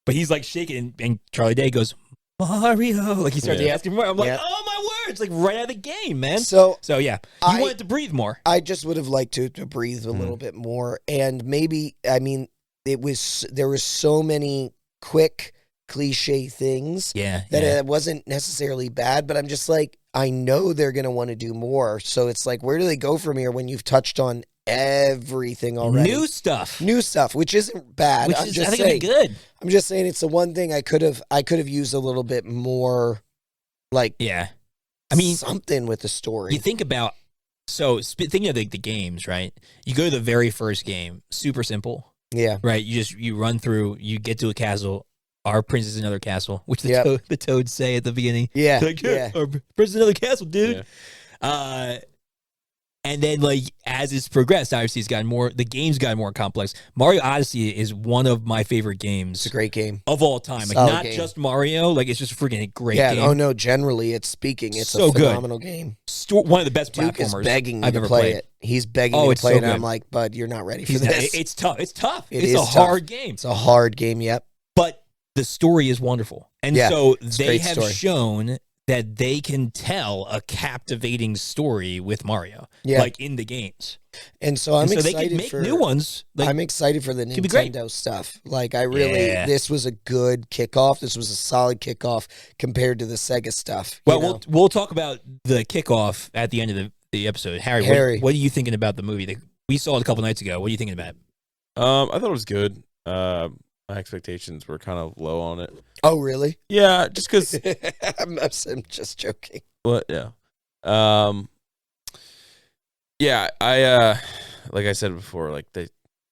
A: But he's like shaking, and Charlie Day goes, Mario. Like, he starts asking for more. I'm like, oh my word, it's like right out of the game, man.
B: So
A: yeah, you wanted to breathe more.
B: I just would have liked to breathe a little bit more, and maybe, I mean, there was so many quick cliche things that it wasn't necessarily bad, but I'm just like, I know they're gonna want to do more. So it's like, where do they go from here when you've touched on everything already?
A: New stuff,
B: which isn't bad.
A: I think it'll be good.
B: I'm just saying it's the one thing I could have used a little bit more, like,
A: I mean,
B: something with the story.
A: You think about, thinking of the games, right? You go to the very first game, super simple.
B: Yeah.
A: Right? You run through, you get to a castle, our prince is another castle, which the toads say at the beginning.
B: Yeah.
A: Like, our prince is another castle, dude. Yeah. And then, like, as it's progressed, obviously the game's gotten more complex. Mario Odyssey is one of my favorite games.
B: It's a great game.
A: Of all time. Like, not just Mario, like, it's just a freaking great game.
B: Oh no, generally it's
A: so
B: a phenomenal game.
A: One of the best
B: Duke
A: platformers
B: is begging me
A: I've
B: to
A: ever
B: play
A: played.
B: it. He's begging me to play
A: so
B: it, and
A: good.
B: I'm like, bud, you're not ready for this.
A: It's tough. It's tough.
B: It
A: it's
B: is
A: a
B: tough.
A: hard game.
B: It's a hard game, yep.
A: But the story is wonderful. And so they have
B: story.
A: shown that they can tell a captivating story with Mario, like in the games.
B: And so I'm excited
A: they can make
B: for
A: new ones. Like,
B: I'm excited for the Nintendo stuff. Like, I really, this was a good kickoff. This was a solid kickoff compared to the Sega stuff.
A: Well, we'll talk about the kickoff at the end of the episode. Harry, what are you thinking about the movie? We saw it a couple nights ago. What are you thinking about it?
D: I thought it was good. My expectations were kind of low on it.
B: Oh, really?
D: Yeah, just because.
B: I'm just joking.
D: What? Yeah. Yeah, I like I said before, like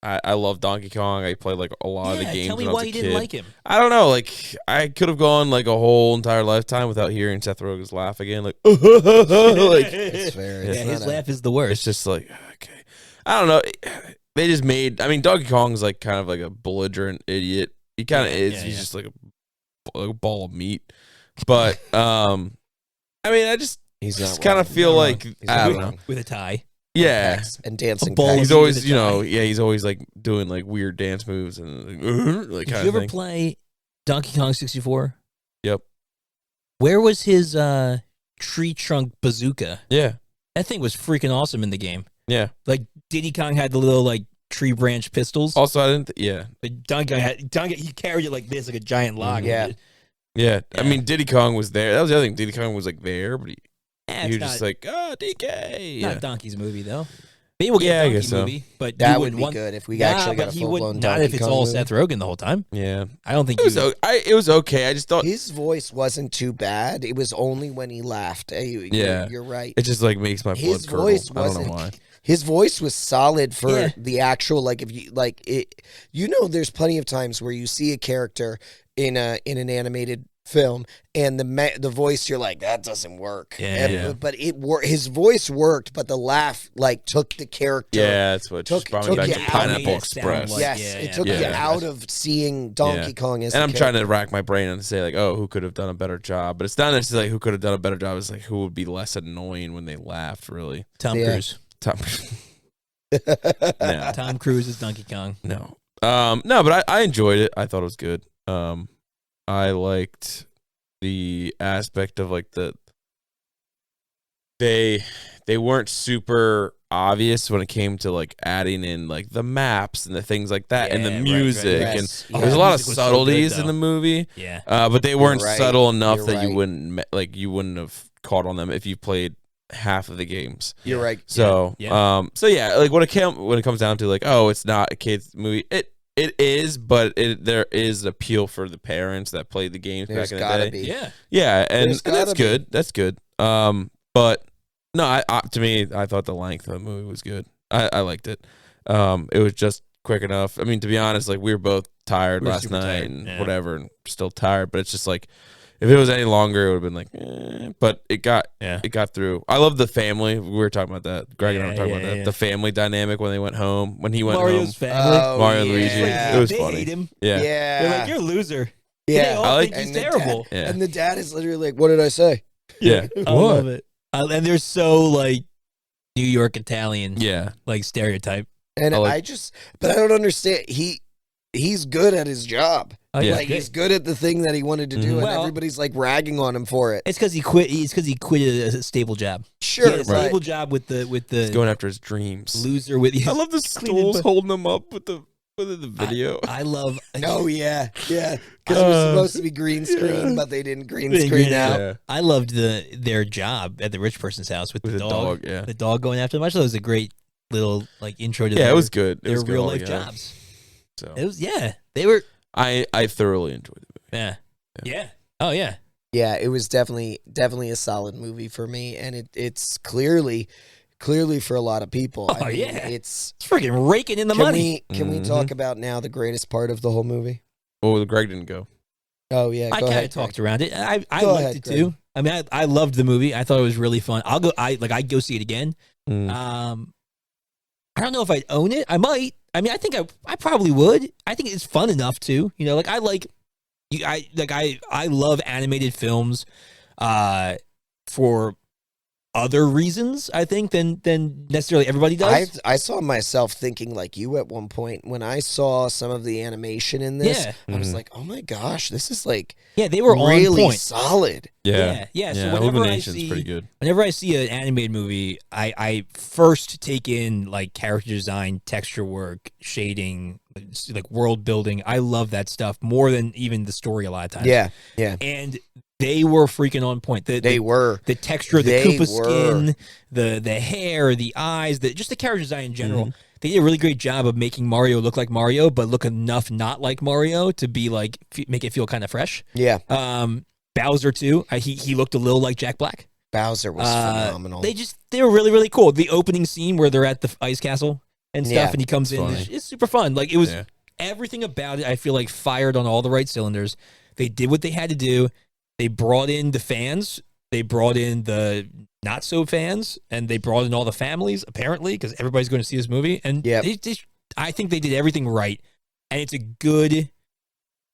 D: I love Donkey Kong. I played like a lot of the games.
A: Tell me
D: when I was
A: why
D: a
A: you
D: kid.
A: didn't like him.
D: I don't know. Like, I could have gone like a whole entire lifetime without hearing Seth Rogen's laugh again. Like, like,
B: It's fair. It's
A: his
B: not
A: laugh is the worst.
D: it's just like, okay. I don't know. They just made. I mean, Donkey Kong's like kind of like a belligerent idiot. He kind of is. He's just like a ball of meat. But I mean, I just kind of feel like I don't know.
A: With a tie.
D: Yeah,
B: and dancing.
A: ball.
D: he's always he's always like doing like weird dance moves and like
A: Did
D: kind
A: you
D: of
A: ever
D: thing.
A: play Donkey Kong 64?
D: Yep.
A: Where was his tree trunk bazooka?
D: Yeah,
A: That thing was freaking awesome in the game.
D: yeah.
A: Like, Diddy Kong had the little like tree branch pistols.
D: Also, I didn't. Yeah,
A: But Donkey he carried it like this, like a giant log.
B: Yeah.
D: yeah. I
A: Yeah.
D: mean, Diddy Kong was there. That was the other thing. Diddy Kong was like there, but he
A: It's
D: was just like, DK.
A: not
D: Yeah.
A: Donkey's movie though. Maybe we'll get
D: Yeah, I
A: a Donkey
D: guess so.
A: movie, but
B: That
A: you
B: would
A: wouldn't
B: be
A: want,
B: good if we actually got a
A: but he
B: full blown
A: wouldn't.
B: Donkey
A: Not if it's
B: Kong
A: all
B: movie.
A: Seth Rogen the whole time.
D: Yeah.
A: I don't think
D: It was it was okay. I just thought
B: His voice wasn't too bad. It was only when he laughed.
D: Yeah.
B: You're right.
D: it just like makes my
B: His
D: blood curdle.
B: voice
D: I don't know
B: wasn't.
D: why.
B: His voice was solid for
A: Yeah.
B: the actual, like, if you like it. You know, there's plenty of times where you see a character in an animated film, and the voice, you're like, that doesn't work.
A: Yeah.
B: And- But his voice worked, but the laugh like took the character.
D: Yeah, that's what
B: Took-
D: just brought me
B: took
D: back
B: you
D: to
B: out.
D: Pineapple
A: Made it sound
D: Express.
A: like-
B: Yes,
A: Yeah,
B: it
A: yeah,
B: took
D: yeah.
B: you out of seeing Donkey Kong as.
D: And
B: a
D: I'm
B: character.
D: trying to rack my brain and say like, oh, who could have done a better job? But it's not necessarily who could have done a better job. It's like who would be less annoying when they laughed. Really,
A: Tom
B: Yeah.
A: Cruise.
D: Tom. no,
A: Tom Cruise is Donkey Kong.
D: no, no. But I enjoyed it. I thought it was good. I liked the aspect of like they weren't super obvious when it came to like adding in like the maps and the things like that and the
A: Yeah, right,
D: music
B: right.
D: and
B: Yes,
A: yeah.
D: there's a lot of
A: Music was so
D: subtleties
A: good,
D: in the
A: though.
D: movie.
A: Yeah.
D: But they weren't
B: right.
D: subtle enough
B: You're
D: that
B: right.
D: you wouldn't have caught on them if you played half of the games.
B: You're right.
D: So
A: Yeah.
D: so yeah, like when it comes down to like, oh, it's not a kids movie. It is, but there is appeal for the parents that played the games
B: There's
D: back in the
B: gotta
D: day.
B: be.
D: Yeah, and
B: There's
D: that's
B: gotta be.
D: good. That's good. But no, I to me, I thought the length of the movie was good. I liked it. It was just quick enough. I mean, to be honest, like we were both tired last night
A: tired.
D: and whatever, and still tired. But it's just like if it was any longer, it would have been like. But it got through. I love the family. We were talking about that. Greg and I were talking about that.
A: Yeah.
D: The family dynamic when they went home. When he went
A: Mario's
D: home.
A: family.
D: Mario and Luigi.
B: yeah.
D: It was
A: they
D: funny.
A: hate him.
D: Yeah.
A: They're like, you're a loser.
B: Yeah.
A: They all
D: I like-
A: think he's
B: And the
A: terrible.
D: Yeah.
B: And the dad is literally like, "What did I say?"
D: Yeah.
A: I love it. And they're so like New York Italian,
D: Yeah.
A: like stereotype.
B: And
D: I like-
B: I just, but I don't understand. He's good at his job.
A: Oh,
D: Yeah.
B: Like he's good at the thing that he wanted to do, and
A: Well-
B: everybody's like ragging on him for it.
A: It's because he quit. It's because he quitted a stable job.
B: Sure,
A: He had a
B: right.
A: stable job with
D: He's
A: the
D: going after his dreams.
A: loser with.
D: I love the
A: cleaning
D: stools
A: bu-
D: holding them up with the video.
A: I love.
B: Oh yeah, because it was supposed to be green screen, but they didn't green screen
A: Yeah.
B: out.
D: Yeah.
A: I loved their job at the rich person's house with
D: With
A: the
D: the
A: dog.
D: dog, yeah.
A: The dog going after them. I thought it was a great little like intro to
D: Yeah,
A: their,
D: it was good. It
A: their
D: was good
A: real
D: all
A: life
D: together.
A: jobs.
D: So
A: It was they were
D: I thoroughly enjoyed the movie.
A: yeah. Oh yeah.
B: Yeah, it was definitely a solid movie for me, and it's clearly for a lot of people.
A: Oh, yeah.
B: it's.
A: It's freaking raking in the money.
B: Can we talk about now the greatest part of the whole movie?
D: Oh, Greg didn't go.
B: Oh yeah,
A: I
B: go
A: kind
B: ahead.
A: of talked around it. I
B: Go
A: liked
B: ahead,
A: it
B: Greg.
A: too. I mean, I loved the movie. I thought it was really fun. I'd go see it again.
D: Mm.
A: I don't know if I'd own it. I might. I mean, I think I probably would. I think it's fun enough too. You know, like I love animated films, for other reasons, I think, than necessarily everybody does.
B: I saw myself thinking like you at one point when I saw some of the animation in this.
A: Yeah.
B: I was
D: Mhm.
B: like, oh my gosh, this is like
A: Yeah, they were
B: really
A: on point.
B: solid.
A: Yeah.
D: Yeah,
A: So whenever I
D: Illumination's
A: see,
D: pretty good.
A: whenever I see an animated movie, I first take in like character design, texture work, shading, like world building. I love that stuff more than even the story a lot of times.
B: Yeah,
A: And they were freaking on point.
B: they were.
A: The texture of the
B: They
A: Koopa
B: were.
A: skin, the hair, the eyes, just the character design in general.
B: Mm-hmm.
A: They did a really great job of making Mario look like Mario, but look enough not like Mario to be like make it feel kind of fresh.
B: Yeah,
A: Bowser too. He looked a little like Jack Black.
B: Bowser was phenomenal.
A: They were really really cool. The opening scene where they're at the ice castle and stuff,
B: Yeah,
A: and he comes in.
D: funny.
A: It's super fun. Like it was
D: Yeah.
A: everything about it. I feel like fired on all the right cylinders. They did what they had to do. They brought in the fans. They brought in the not so fans, and they brought in all the families apparently because everybody's going to see this movie. And
B: Yep.
A: I think they did everything right, and it's a good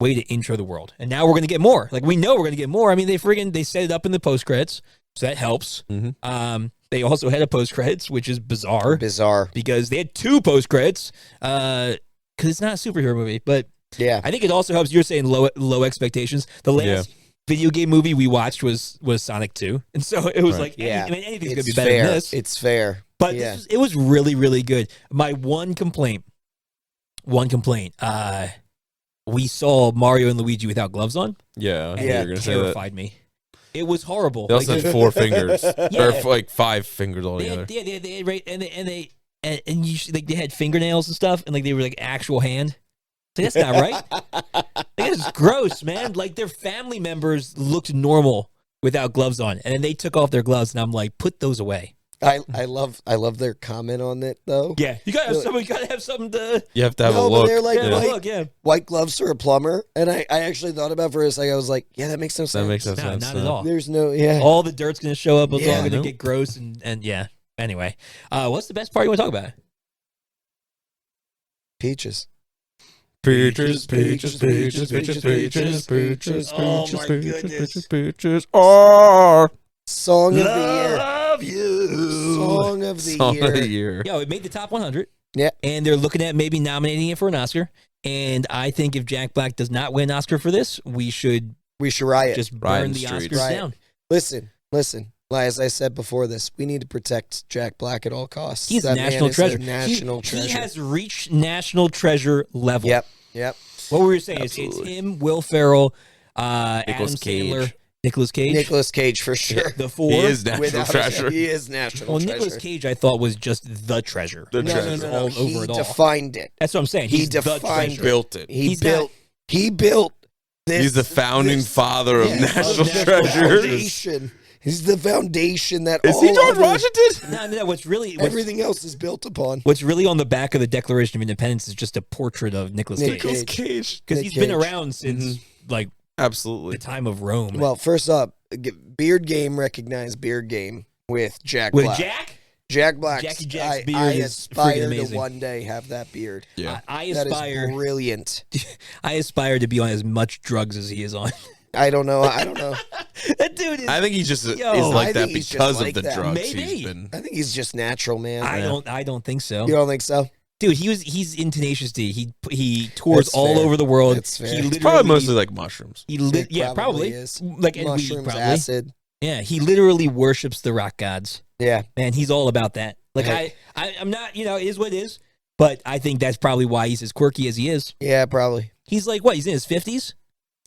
A: way to intro the world. And now we're going to get more. Like we know we're going to get more. I mean, they set it up in the post credits, so that helps.
D: Mhm.
A: They also had a post credits, which is bizarre because they had two post credits. Because it's not a superhero movie, but
B: Yeah,
A: I think it also helps. You're saying low expectations. The last video game movie we watched was Sonic 2, and so it was
D: Right.
A: like,
B: Yeah.
A: I mean, anything's gonna
B: it's
A: be better
B: fair.
A: than this.
B: It's fair.
A: But
B: yeah.
A: it was really, really good. My one complaint. We saw Mario and Luigi without gloves on.
D: Yeah,
A: And
B: Yeah.
D: you're gonna
A: it
D: say that.
A: terrified me. It was horrible.
D: They also
A: Like,
D: had 4 fingers,
A: Yeah.
D: or like 5 fingers
A: they
D: altogether.
A: had, they had right, and they had fingernails and stuff, and like they were like actual hand. So that's not right. It's gross, man. Like their family members looked normal without gloves on, and then they took off their gloves, and I'm like, put those away.
B: I love their comment on it though.
A: Yeah, you gotta have something to.
D: You have to have
B: No,
D: a
B: but
D: look.
B: they're like,
A: Yeah,
B: white,
A: look, yeah.
B: white gloves for a plumber, and I actually thought about it for a second. I was like, yeah, that makes no sense.
D: That makes no
A: No,
D: sense.
A: not at all.
B: There's no
A: All the dirt's gonna show up. It's all
B: Yeah.
A: gonna
D: Nope.
A: get gross, and yeah. Anyway, what's the best part you want to talk about?
B: peaches.
D: Peaches, peaches, peaches, peaches, peaches, peaches,
A: Oh,
D: peaches,
A: my
D: peaches,
A: goodness.
D: peaches, peaches. Oh,
B: Song of the year.
A: Love you.
B: Song of the
D: song
B: year.
D: of the year.
A: Yo, it made the top 100.
B: Yeah.
A: And they're looking at maybe nominating it for an Oscar. And I think if Jack Black does not win an Oscar for this, we should
B: We should riot.
A: just
D: Riot
A: burn
D: in
A: the
D: the streets.
A: Oscars
B: Riot.
A: down.
B: Listen. As I said before this, we need to protect Jack Black at all costs.
A: He's a
B: That man
A: national
B: is
A: treasure.
B: national treasure.
A: He has reached national treasure level.
B: Yep.
A: What were we saying? It's
D: Absolutely.
A: him, Will Ferrell, Adam
D: Nicolas Cage.
A: Sandler, Nicolas Cage.
B: Nicolas Cage for sure.
A: The four.
D: He is national
B: Without a
D: treasure.
B: shadow, he is national
A: Well,
B: treasure.
A: Nicolas Cage, I thought was just the treasure.
D: The
B: No,
D: treasure.
B: no.
A: All
B: He
A: over it all.
B: defined it.
A: That's what I'm saying.
B: He
A: He's the
B: defined
A: treasure.
D: Built it.
B: He
A: He's
B: built. He built. This,
D: He's the founding father of
B: yeah,
D: national
B: the
D: treasures.
B: foundation. He's the foundation that
D: Is
B: all
D: he George
B: other-
D: Washington?
A: No.
B: Everything else is built upon.
A: What's really on the back of the Declaration of Independence is just a portrait of Nicolas Cage.
B: Nicolas
D: Cage.
A: Because
B: Nick
A: he's been
B: Cage.
A: around since like
D: Absolutely.
A: the time of Rome.
B: Well, first up, Beard Game recognized Beard Game with Jack
A: with
B: Black.
A: Jack,
B: Black.
A: Jackie Jack's
B: I
A: beard is
B: aspire
A: freaking
B: to
A: amazing.
B: one day have that beard.
D: Yeah.
A: I
B: That
A: aspire.
B: is brilliant.
A: I aspire to be on as much drugs as he is on.
B: I don't know.
A: That dude is.
D: I think he just is
A: Yo,
D: like
B: I
D: that
B: think he's just
D: because
B: like
D: of the
B: that.
D: drugs
A: Maybe.
D: he's been.
B: I think he's just natural, man.
A: I don't think so.
B: You don't think so?
A: Dude, he's in Tenacious D. He tours
B: That's
A: all
B: fair.
A: over the world.
B: That's fair.
A: He
B: It's
A: literally,
D: Probably mostly like mushrooms.
B: It
A: probably
B: is.
A: like and weed,
B: Mushrooms,
A: probably.
B: acid.
A: Yeah, he literally worships the rock gods.
B: Yeah.
A: Man, he's all about that. Like
B: Hey.
A: I'm not, it is what it is. But I think that's probably why he's as quirky as he is.
B: Yeah, probably.
A: He's like what? He's in his 50s.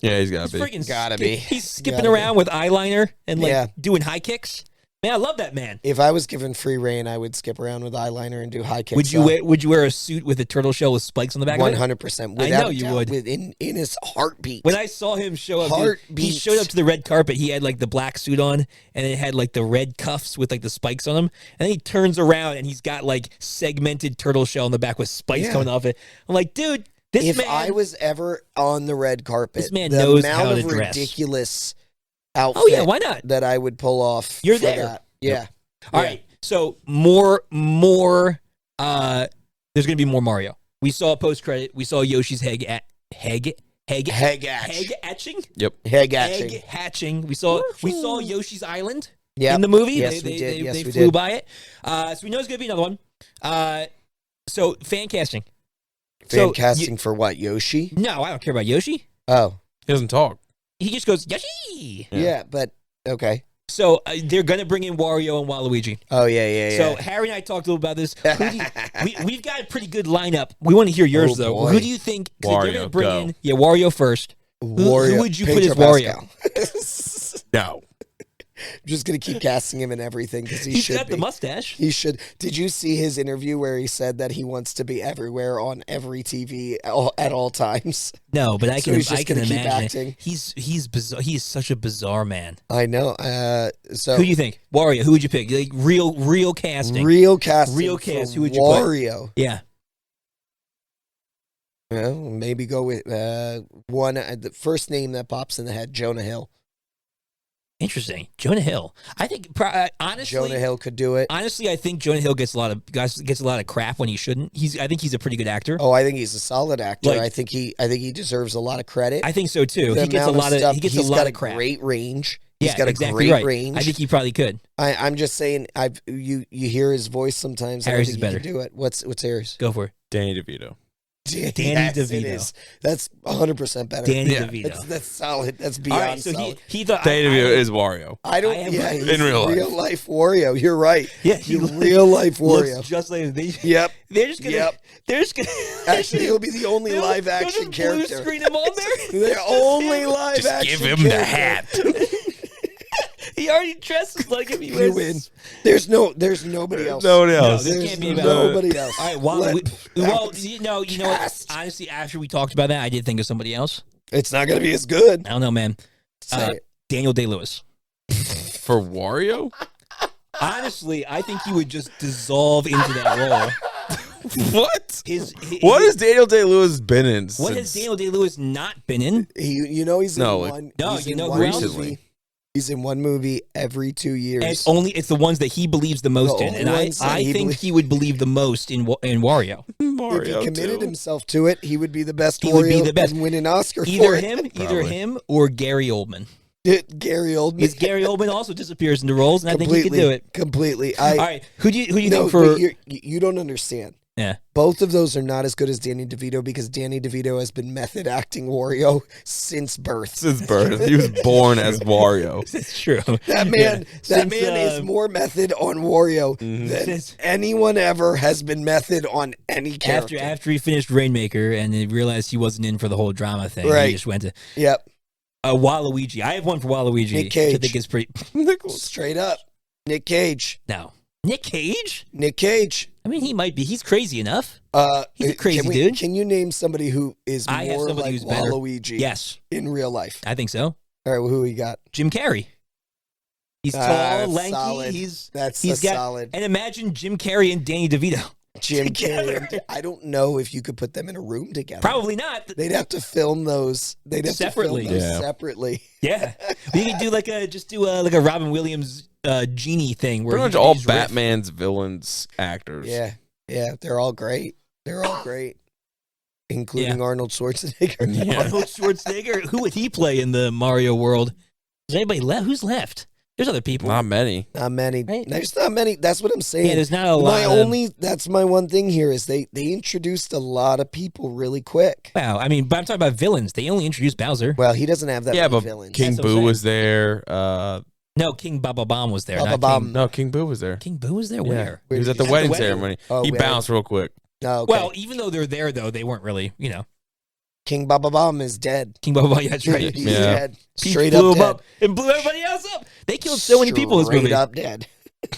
D: Yeah, he's got
A: He's
D: to be.
A: freaking
B: Gotta be.
A: He's skipping
B: Gotta be.
A: around with eyeliner and like
B: Yeah.
A: doing high kicks. Man, I love that man.
B: If I was given free reign, I would skip around with eyeliner and do high kicks.
A: Would you wear a suit with a turtle shell with spikes on the back of it?
B: 100%.
A: I know you would.
B: In his heartbeat.
A: When I saw him show up, dude, he
B: Heartbeat.
A: showed up to the red carpet. He had like the black suit on, and it had like the red cuffs with like the spikes on them. And then he turns around and he's got like segmented turtle shell in the back with spikes
B: Yeah.
A: coming off it. I'm like, dude, this
B: if
A: man.
B: I was ever on the red carpet,
A: This man
B: the
A: knows
B: amount
A: how to
B: of
A: dress.
B: ridiculous outfit
A: Oh yeah, why not?
B: that I would pull off.
A: You're
B: for
A: there.
B: that. Yeah.
A: All
B: Yeah.
A: right, so more. There's gonna be more Mario. We saw a post credit. We saw Yoshi's Heg
B: Heg
A: hatching.
D: Yep.
B: Egg hatching.
A: Egg hatching. We saw Yoshi's Island
B: Yep.
A: in the movie.
B: Yes,
A: they,
B: we did. Yes,
A: they
B: we
A: flew
B: did.
A: by it. So we know it's gonna be another one. So fan casting.
B: Fan casting for what? Yoshi?
A: No, I don't care about Yoshi.
B: Oh.
D: He doesn't talk.
A: He just goes Yoshi.
B: Yeah, but okay.
A: So they're gonna bring in Wario and Waluigi.
B: Oh, yeah.
A: So Harry and I talked a little about this. We've got a pretty good lineup. We want to hear yours
B: Oh,
A: though.
B: boy.
A: Who do you think? 'Cause they're gonna
D: Wario,
A: bring
D: go.
A: in Wario first.
B: Wario.
A: Who would you put
B: Pedro
A: as Wario?
B: Pascal.
D: No.
B: I'm just going to keep casting him in everything because he
A: He's
B: should
A: got
B: be.
A: the mustache.
B: He should. Did you see his interview where he said that he wants to be everywhere on every TV at all times?
A: No, but I
B: So
A: can
B: he's just
A: I can
B: gonna keep
A: imagine.
B: acting?
A: He's bizarre. He is such a bizarre man.
B: I know. So
A: Who do you think? Wario. Who would you pick? Like real casting.
B: real casting.
A: Real
B: for
A: cast, who would you put?
B: Wario.
A: Yeah.
B: Well, maybe go with one. The first name that pops in the head, Jonah Hill.
A: Interesting. Jonah Hill. I think honestly,
B: Jonah Hill could do it.
A: honestly, I think Jonah Hill gets a lot of crap when he shouldn't. I think he's a pretty good actor.
B: Oh, I think he's a solid actor.
A: Like-
B: I think he deserves a lot a credit.
A: I think so too.
B: The
A: He gets a
B: amount
A: lot of
B: stuff-
A: he gets
B: he's
A: a lot
B: got
A: of crap.
B: Great range. He's
A: Yeah,
B: got a
A: exactly
B: great
A: right.
B: range.
A: I think he probably could.
B: I'm just saying. You hear his voice sometimes.
A: Harry's
B: I
A: is
B: don't think
A: better.
B: he can do it. What's Harry's?
A: Go for it.
D: Danny DeVito.
B: Danny
A: DeVito.
B: It is. That's 100% better.
A: Danny
D: Yeah.
A: DeVito.
B: That's solid. That's
A: All
B: beyond
A: right, so
B: solid.
A: he thought
D: Danny DeVito is Wario.
B: I don't.
A: I am
B: Yeah,
A: right.
B: he's
D: In real life.
B: real life Wario. You're right.
A: Yeah, he
B: He's real life
A: looks
B: Wario.
A: just like they.
B: Yep.
A: They're just gonna.
B: Yep.
A: They're just gonna.
B: Actually, he'll be the only
A: they'll-
B: live
A: they'll
B: action
A: just
B: character.
A: Blue screen him on there.
B: The only live
D: Just
B: action.
D: give him the
B: character.
D: hat.
A: He already dresses like if he
B: You
A: wears.
B: win. There's nobody else.
D: Nobody
A: No,
D: else.
A: this
B: There's
A: can't be about
B: nobody else.
A: All right, you know what?
B: Cast.
A: Honestly, after we talked about that, I did think of somebody else.
B: It's not going to be as good.
A: I don't know, man.
B: Say it.
A: Daniel Day-Lewis.
D: For Wario?
A: Honestly, I think he would just dissolve into that role.
D: What?
A: His-
D: What has Daniel Day-Lewis been in?
A: What has Daniel Day-Lewis not been in?
B: He's
D: No,
B: in
D: like-
B: one.
A: No,
B: he's
A: you
B: in
A: know
B: one
A: who else?
B: movie. He's in one movie every 2 years.
A: And it's the ones that he believes the most
B: The
A: in, and
B: only ones that
A: I
B: he
A: think
B: believes-
A: he would believe the most in Wario.
B: If he committed himself to it, he would be the best.
A: He would be
B: Wario
A: the best.
B: and win an Oscar
A: Either
B: for
A: him,
D: Probably.
A: or Gary Oldman.
B: it. Gary Oldman.
A: Because Gary Oldman also disappears into roles, and I think he could do it.
B: Completely.
A: All right, who do you
B: No,
A: think for?
B: but you don't understand.
A: Yeah,
B: Both of those are not as good as Danny DeVito because Danny DeVito has been method acting Wario since birth.
D: Since birth. He was born as Wario.
A: that's true.
B: That man,
A: Yeah.
B: that
A: Since,
B: man is more method on Wario than
A: Since-
B: anyone ever has been method on any character.
A: After he finished Rainmaker and he realized he wasn't in for the whole drama thing,
B: Right.
A: he just went to.
B: Yep.
A: Waluigi. I have one for Waluigi.
B: Nick Cage.
A: Which I think is pretty.
B: Straight up. Nick Cage.
A: No. Nick Cage?
B: Nick Cage.
A: I mean, he might be. He's crazy enough. He's a crazy dude.
B: Can you name somebody who is
A: I have
B: more
A: somebody
B: like
A: who's better.
B: Waluigi
A: Yes.
B: in real life?
A: I think so.
B: All right, well, who we got?
A: Jim Carrey. He's tall,
B: That's
A: lanky.
B: solid.
A: He's
B: That's
A: got,
B: solid.
A: And imagine Jim Carrey and Danny DeVito.
B: Jim
A: together.
B: Carrey. I don't know if you could put them in a room together.
A: Probably not.
B: They'd have to film those. They'd have
A: Separately.
B: to film those
D: Yeah.
B: separately.
A: Yeah. We could do like a Robin Williams genie thing where
D: Pretty much
A: he
D: all
A: just riff.
D: Batman's villains actors.
B: Yeah, yeah, they're all great. They're all great, including
A: Yeah.
B: Arnold Schwarzenegger.
D: Yeah.
A: Arnold Schwarzenegger. Who would he play in the Mario world? Is anybody left? Who's left? There's other people.
D: Not many.
B: Not many.
A: Right.
B: There's not many. That's what I'm saying.
A: Yeah, there's not a lot.
B: My only. That's my one thing here is they introduced a lot of people really quick.
A: Wow. I mean, but I'm talking about villains. They only introduced Bowser.
B: Well, he doesn't have that
D: Yeah,
B: many
D: but
B: villains.
D: King
A: That's what I'm
D: Boo
A: saying.
D: was there.
A: No, King Baba Bomb was there.
B: Baba
A: not
B: Bomb.
A: King,
D: No, King Boo was there.
A: King Boo was there?
D: Yeah.
A: Where?
D: He was at
B: did
D: the
B: you-
D: wedding
A: wedding?
D: ceremony.
B: Oh,
D: He
B: yeah.
D: bounced real quick.
B: Oh, okay.
A: Well, even though they're there, though, they weren't really,
B: King Baba Bomb is dead.
A: King Baba Bomb, yeah, that's right.
B: He's
D: Yeah.
B: dead.
A: He
B: Straight
A: blew
B: up
A: him
B: dead.
A: up and blew everybody else up. They killed so many people in this movie.
B: Straight up dead.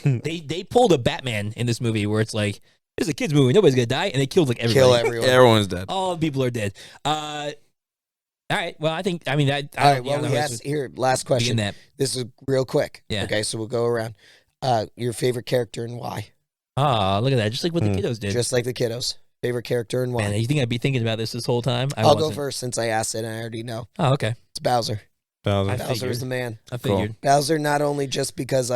A: They pulled a Batman in this movie where it's like, this is a kid's movie, nobody's gonna die, and they killed like everybody.
B: Kill everyone.
D: Everyone's dead.
A: All the people are dead. All right. Well, I
B: All right. Well, we asked here. Last question.
A: That.
B: This is real quick.
A: Yeah.
B: Okay, so we'll go around. Your favorite character and why?
A: Ah, look at that. Just like what the kiddos did.
B: Just like the kiddos. Favorite character and why?
A: Man, you think I'd be thinking about this whole time?
B: I'll go first since I asked it and I already know.
A: Oh, okay.
B: It's Bowser.
A: I
B: Bowser
A: figured.
B: is the man.
A: I figured.
B: Bowser, not only just because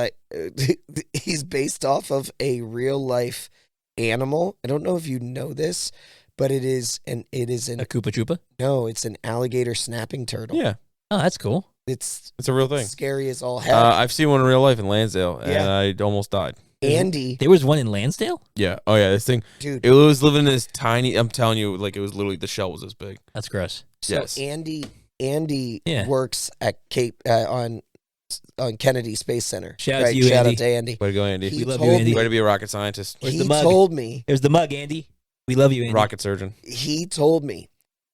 B: he's based off of a real life animal. I don't know if you know this, but it's
A: A Koopa Troopa?
B: it's an alligator snapping turtle.
D: Yeah,
A: Oh, that's cool.
B: It's
D: it's a real thing.
B: scary as all hell.
D: I've seen one in real life in Lansdale, and
B: Yeah.
D: I almost died.
B: Andy,
A: There was one in Lansdale?
D: Yeah. Oh yeah. This thing.
B: dude.
D: It was living in this tiny. I'm telling you, like it was literally the shell was this big.
A: That's gross.
B: So
D: yes.
B: Andy
A: Yeah.
B: works at Cape on Kennedy Space Center.
A: Shout out to you,
B: Shout
A: Andy.
B: out to Andy.
D: Way to go, Andy.
B: He
A: We love
B: told
A: you, Andy.
D: Way to be a rocket scientist.
A: Where's
B: he
A: the mug?
B: told me
A: There's the mug, Andy. We love you, Andy.
D: Rocket surgeon.
B: he told me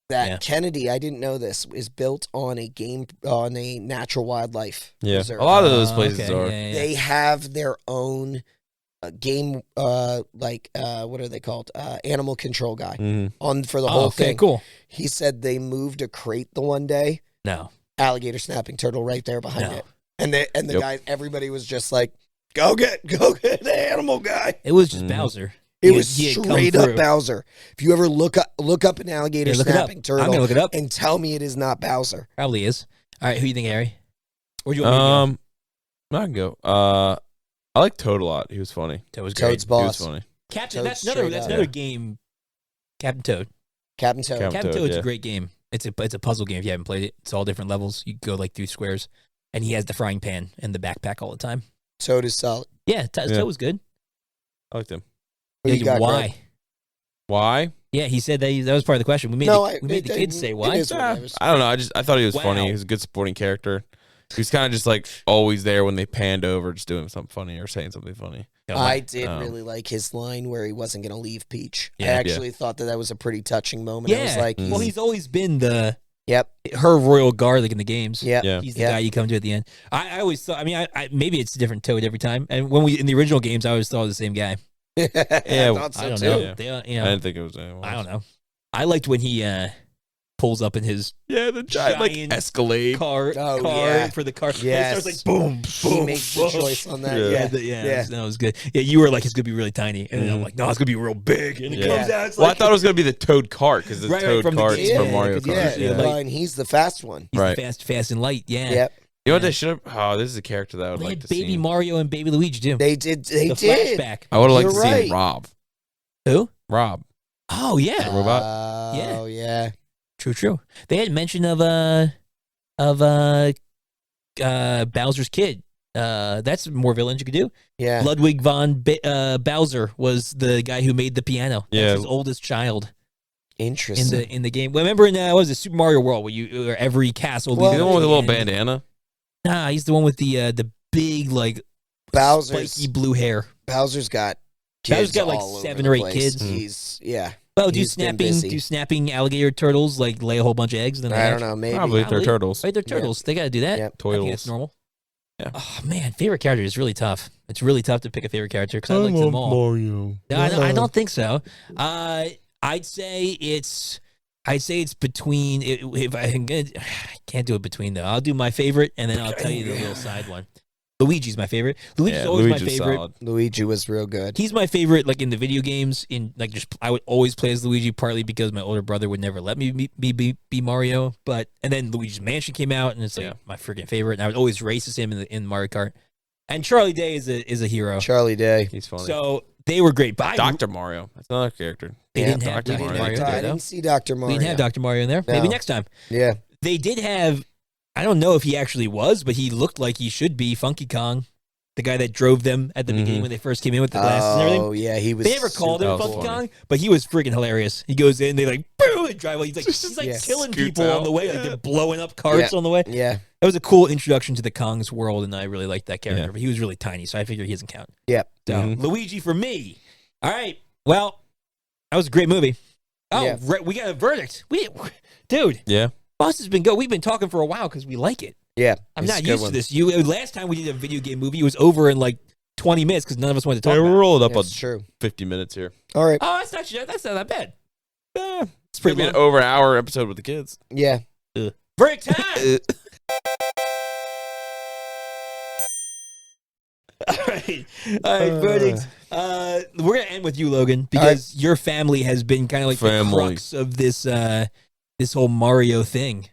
B: that
A: Yeah.
B: Kennedy, I didn't know this, is built on a natural wildlife
D: Yeah.
B: reserve.
D: A lot of those places
A: okay.
D: are.
A: Yeah, yeah.
B: They have their own game, what are they called? Animal control guy
D: Mhm.
B: on for the
A: Oh,
B: whole
A: okay,
B: thing.
A: cool.
B: He said they moved a crate the one day,
A: No.
B: alligator snapping turtle right there behind
A: No.
B: it, and the
D: Yep.
B: guy, everybody was just like, go get the animal guy.
A: It was just
D: Mhm.
A: Bowser.
B: It
A: He
B: was
A: he had come
B: straight up
A: through.
B: Bowser. If you ever look up an alligator
A: Yeah, look it up.
B: snapping
A: I'm going to
B: turtle
A: look it up.
B: and tell me it is not Bowser.
A: Probably is. All right, who you think, Harry? Or do you want me to go?
D: I can go. I like Toad a lot. He was funny.
A: Toad was great.
B: Toad's
D: He was
B: boss.
D: funny.
A: Captain,
B: Toad
A: that's
B: straight
A: another
B: up.
A: game. Captain Toad.
B: Captain Toad.
D: Captain
A: Captain
D: Toad,
A: Toad's
D: yeah.
A: a great game. It's a puzzle game if you haven't played it. It's all different levels. You go like through squares, and he has the frying pan and the backpack all the time.
B: Toad is solid.
A: Yeah, Toad was good.
D: I liked him.
B: Who you got,
A: why?
B: Greg?
D: Why?
A: Yeah, he said that was part of the question. We made the kids say why.
B: It is what it is.
D: I don't know. I thought he was
A: Wow.
D: funny. He was a good supporting character. He was kind of just like always there when they panned over, just doing something funny or saying something funny.
B: I did
D: Um,
B: really like his line where he wasn't going to leave Peach. I
A: Yeah.
B: actually thought that was a pretty touching moment. I was
A: Yeah.
B: like,
A: Well, he's always been
B: yep,
A: her royal guard like in the games.
B: yep,
D: Yeah.
A: He's the
B: Yep.
A: guy you come to at the end. I always thought. I mean, I maybe it's a different Toad every time. And when we in the original games, I always thought it was the same guy.
B: I thought so
A: I don't
B: too.
A: know.
D: Yeah.
A: They,
D: I
A: I
D: didn't think it was anyone.
A: don't know. I liked when he pulls up in his
D: Yeah, the giant like
A: Giant
D: Escalade.
A: car
B: Oh,
A: car
B: yeah.
A: for the car. And it
B: Yes.
A: starts like boom,
B: He
A: boom.
B: makes the
A: boom.
B: choice on that.
D: Yeah.
B: Yeah,
A: Yeah, that was good. Yeah, you were like, it's gonna be really tiny, and then I'm like, no, it's gonna be real big. And it
D: Yeah.
A: comes out. It's
D: Well,
A: like,
D: I thought it was gonna be the Toad Kart because the
A: Right,
D: Toad
A: from the
D: Kart's
A: game.
D: from
A: Yeah,
D: Mario
A: yeah,
D: Kart.
A: yeah.
B: Well, and he's the fast one.
A: he's
D: Right.
A: fast and light. Yeah.
B: Yep,
D: You know what
B: Yeah.
D: they should have? Oh, this is a character that I would
A: They
D: like
A: had
D: to
A: Baby
D: see.
A: Mario and Baby Luigi too.
B: they did. They
A: the
B: did.
A: flashback.
D: I would have liked
B: You're
D: to see
B: right.
D: Rob.
A: Who?
D: Rob.
A: Oh yeah.
D: robot?
B: Oh yeah.
A: True. They had mention of Bowser's kid. That's more villains you could do.
B: Yeah.
A: Ludwig von Bowser was the guy who made the piano. That's
D: Yeah.
A: his oldest child
B: Interesting.
A: in the game. Well, remember in what was it, Super Mario World, where every castle.
B: Well,
D: He's the one with the little bandana.
A: Nah, he's the one with the big like
B: Bowser's
A: spiky blue hair.
B: Bowser's got
A: Bowser's
B: kids
A: got, like,
B: all over
A: 7
B: the
A: or 8
B: place.
A: kids.
B: He's
A: Well, do
B: He's been
A: snapping
B: busy.
A: do snapping alligator turtles like lay a whole bunch of eggs? And then
B: I don't know. Maybe.
D: Probably if they're
A: Probably.
D: turtles.
A: Right, they're turtles. They got to do that.
B: Yep.
A: I think
D: Toils.
A: it's normal.
D: Yeah.
A: Oh man, favorite character is really tough. It's really tough to pick a favorite character because I like them all.
D: Mario.
A: No, I don't think so. I'd say it's between. If I can't do it between though. I'll do my favorite and then I'll tell you the little side one. Luigi's my favorite. Luigi's always my favorite.
D: Solid.
B: Luigi was real good.
A: He's my favorite, like in the video games. I would always play as Luigi, partly because my older brother would never let me be Mario. And then Luigi's Mansion came out, and it's like my freaking favorite. And I would always race as him in Mario Kart. And Charlie Day is a hero.
B: Charlie Day.
D: He's funny.
A: So they were great. But
D: Dr. Mario. That's another character.
A: They didn't have
D: Dr.
A: Dr.
D: Mario.
A: Mario.
B: I didn't see Dr. Mario.
A: We didn't have Dr. Mario in there.
B: No.
A: Maybe next time.
B: Yeah.
A: They did have. I don't know if he actually was, but he looked like he should be Funky Kong. The guy that drove them at the beginning when they first came in with the glasses and everything.
B: Oh, yeah, he was.
A: They never called him
D: super
A: Funky
D: funny.
A: Kong, but he was freaking hilarious. He goes in, they like, boom, and drive away. He's like
B: Yeah.
A: killing
D: Scoots
A: people
D: out.
A: on the way. Like they're blowing up carts
B: Yeah.
A: on the way.
B: Yeah.
A: That was a cool introduction to the Kong's world, and I really liked that character.
D: Yeah.
A: But he was really tiny, so I figured he doesn't count.
B: Yep.
A: So
D: Mhm.
A: Luigi for me. All right. Well, that was a great movie. Oh,
B: Yeah.
A: right, we got a verdict. Dude,
D: Yeah.
A: Boss has been good. We've been talking for a while because we like it.
B: Yeah.
A: I'm
B: it's
A: not
B: a good
A: used
B: one.
A: to this. Last time we did a video game movie, it was over in like 20 minutes because none of us wanted to talk
D: Yeah,
A: about
D: we're
A: it.
D: rolling up
B: That's
D: on
B: true.
D: 50 minutes here.
B: All right.
A: Oh, that's not that bad.
D: It's pretty an over an hour episode with the kids.
B: Yeah.
A: Break time. All right, verdict. We're gonna end with you, Logan, because your family has been kind of like the crux of this this whole Mario thing.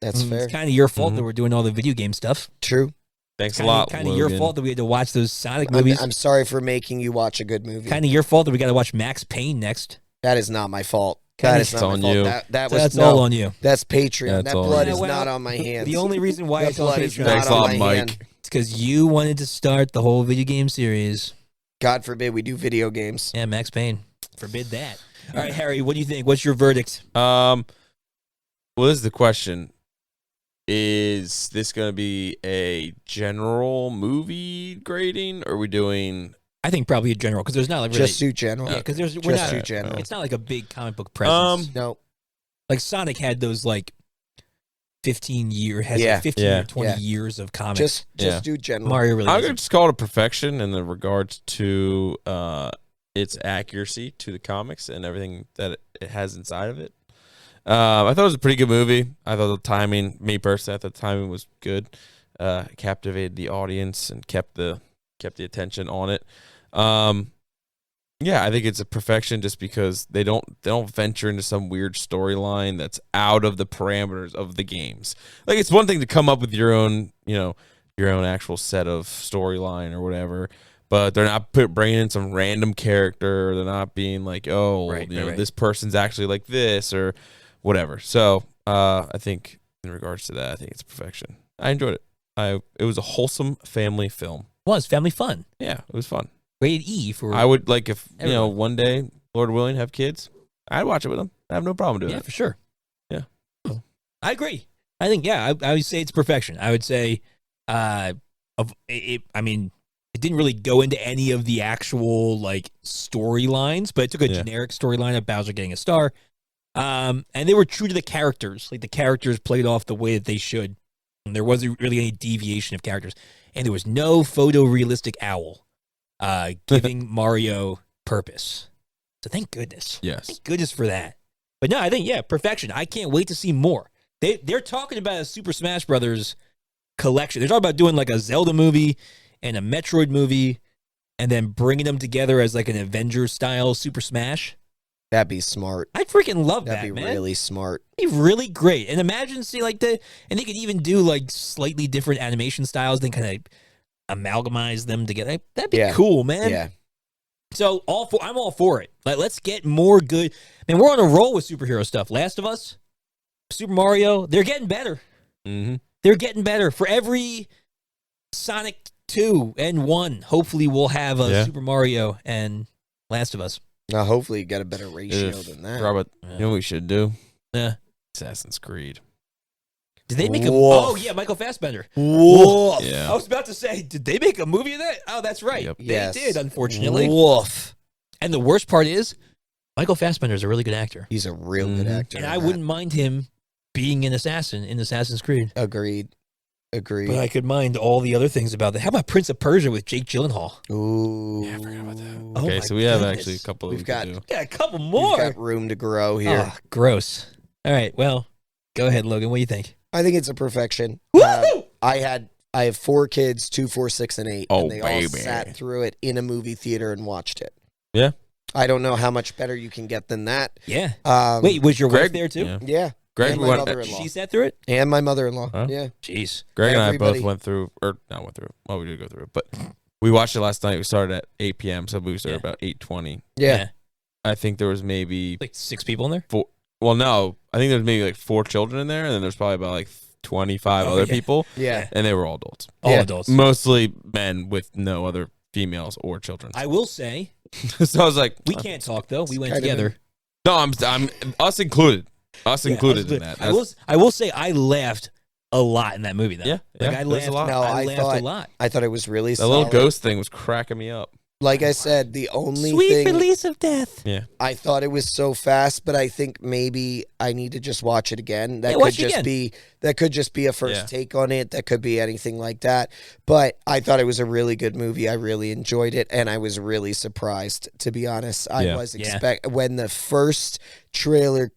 B: That's fair.
A: It's kind of your fault that we're doing all the video game stuff.
B: True.
D: Thanks a lot.
A: Kind of your fault that we had to watch those Sonic movies.
B: I'm sorry for making you watch a good movie.
A: Kind of your fault that we got to watch Max Payne next.
B: That is not my fault.
A: Kinda
B: That is not
D: on
B: my fault.
D: you.
B: That
A: So
B: was
A: that's all on you.
B: That's Patreon.
D: That's
B: that
D: all
B: blood
D: on
B: is
A: you.
B: not on my hands.
A: The only reason why
B: That
A: it's on
B: blood is
A: Patreon
B: not
D: Thanks a
B: on
D: lot,
B: my
D: Mike.
B: hand.
A: is because you wanted to start the whole video game series.
B: God forbid we do video games.
A: Yeah, Max Payne. Forbid that. All right, Harry, what do you think? What's your verdict?
D: Well, this is the question. Is this going to be a general movie grading, or are we doing...
A: I think probably a general, because there's not like really...
B: Just suit general.
A: Yeah, because we're
B: Just
A: not...
B: suit general.
A: It's not like a big comic book presence.
B: No.
A: Like Sonic had those like 15 year, has
B: Yeah.
A: like 15
D: Yeah.
A: or 20
B: Yeah.
A: years of comics.
B: Just
D: Yeah.
B: do general.
A: Mario really
D: I'm
A: doesn't.
D: going to just call it a perfection in the regards to its accuracy to the comics and everything that it has inside of it. I thought it was a pretty good movie. I thought the timing, me personally, I thought the timing was good. Captivated the audience and kept the attention on it. Yeah, I think it's a perfection just because they don't venture into some weird storyline that's out of the parameters of the games. Like, it's one thing to come up with your own, your own actual set of storyline or whatever, but they're not bringing in some random character. They're not being like, oh,
A: Right.
D: this person's actually like this or whatever. So I think in regards to that, I think it's perfection. I enjoyed it. It was a wholesome family film.
A: Was family fun.
D: Yeah, it was fun.
A: Rated E for...
D: I would like if
A: everyone.
D: one day, Lord willing, have kids. I'd watch it with them. I have no problem doing
A: Yeah,
D: it.
A: for sure.
D: Yeah.
A: I agree. I think, I would say it's perfection. I would say, I mean, it didn't really go into any of the actual like storylines, but it took a generic storyline of Bowser getting a star. And they were true to the characters. Like the characters played off the way that they should. And there wasn't really any deviation of characters. And there was no photorealistic owl giving Mario purpose. So thank goodness.
D: Yes.
A: Thank goodness for that. But no, I think, perfection. I can't wait to see more. They're talking about a Super Smash Brothers collection. They're talking about doing like a Zelda movie and a Metroid movie and then bringing them together as like an Avengers style Super Smash.
B: That'd be smart.
A: I freaking love that,
B: That'd be
A: man.
B: really smart.
A: It'd be really great. And imagine seeing like and they could even do like slightly different animation styles, then kind of amalgamize them together. That'd be cool, man.
B: Yeah.
A: So I'm all for it. Like, let's get more good. Man, we're on a roll with superhero stuff. Last of Us, Super Mario, they're getting better.
D: Mm-hmm.
A: They're getting better. For every Sonic 2 and 1, hopefully we'll have a Super Mario and Last of Us.
B: Now, hopefully you got a better ratio than that.
D: Robert, you know what we should do?
A: Yeah.
D: Assassin's Creed.
A: Did they make a...
B: Woof.
A: Oh, yeah, Michael Fassbender.
B: Woof.
D: Yeah.
A: I was about to say, did they make a movie of that? Oh, that's right.
D: Yep.
A: They
B: Yes.
A: did, unfortunately.
B: Woof.
A: And the worst part is, Michael Fassbender is a really good actor.
B: He's a real good actor.
A: And I wouldn't mind him being an assassin in Assassin's Creed.
B: Agreed.
A: But I could mind all the other things about that. How about Prince of Persia with Jake Gyllenhaal?
B: Ooh.
D: Yeah, I forgot about that.
A: Oh
D: Okay, so we have actually a couple.
B: We've got
A: a couple more.
B: We've got room to grow here.
A: Oh, gross. All right, well, go ahead, Logan. What do you think?
B: I think it's a perfection. I have 4 kids, 2, 4, 6, and 8, and they all sat through it in a movie theater and watched it.
D: Yeah.
B: I don't know how much better you can get than that.
A: Yeah. Wait, was your wife there too?
B: Yeah.
D: Greg,
B: and my mother-in-law.
A: She sat through it?
B: And my mother-in-law.
D: Huh?
B: Yeah.
A: Jeez.
D: Greg and I both went through, or not went through. Well, we did go through it, but we watched it last night. We started at 8 p.m., so we started about 8:20.
B: Yeah.
D: I think there was maybe
A: like 6 people in there.
D: 4. Well, no, I think there was maybe like 4 children in there, and then there's probably about like 25 other people.
B: Yeah.
D: And they were all adults.
A: All adults.
D: Mostly men with no other females or children.
A: I will say,
D: so I was like,
A: we can't talk though. We went together.
D: No, I'm us included. Us included in that.
A: I will say I laughed a lot in that movie though.
D: Yeah.
A: Like I laughed a lot. I laughed a lot.
B: I thought it was really
D: The little ghost thing was cracking me up.
B: Like I said, the only
A: Sweet
B: thing
A: release of death.
D: Yeah.
B: I thought it was so fast, but I think maybe I need to just watch it again. That could just be a first take on it. That could be anything like that. But I thought it was a really good movie. I really enjoyed it, and I was really surprised, to be honest. I was when the first trailer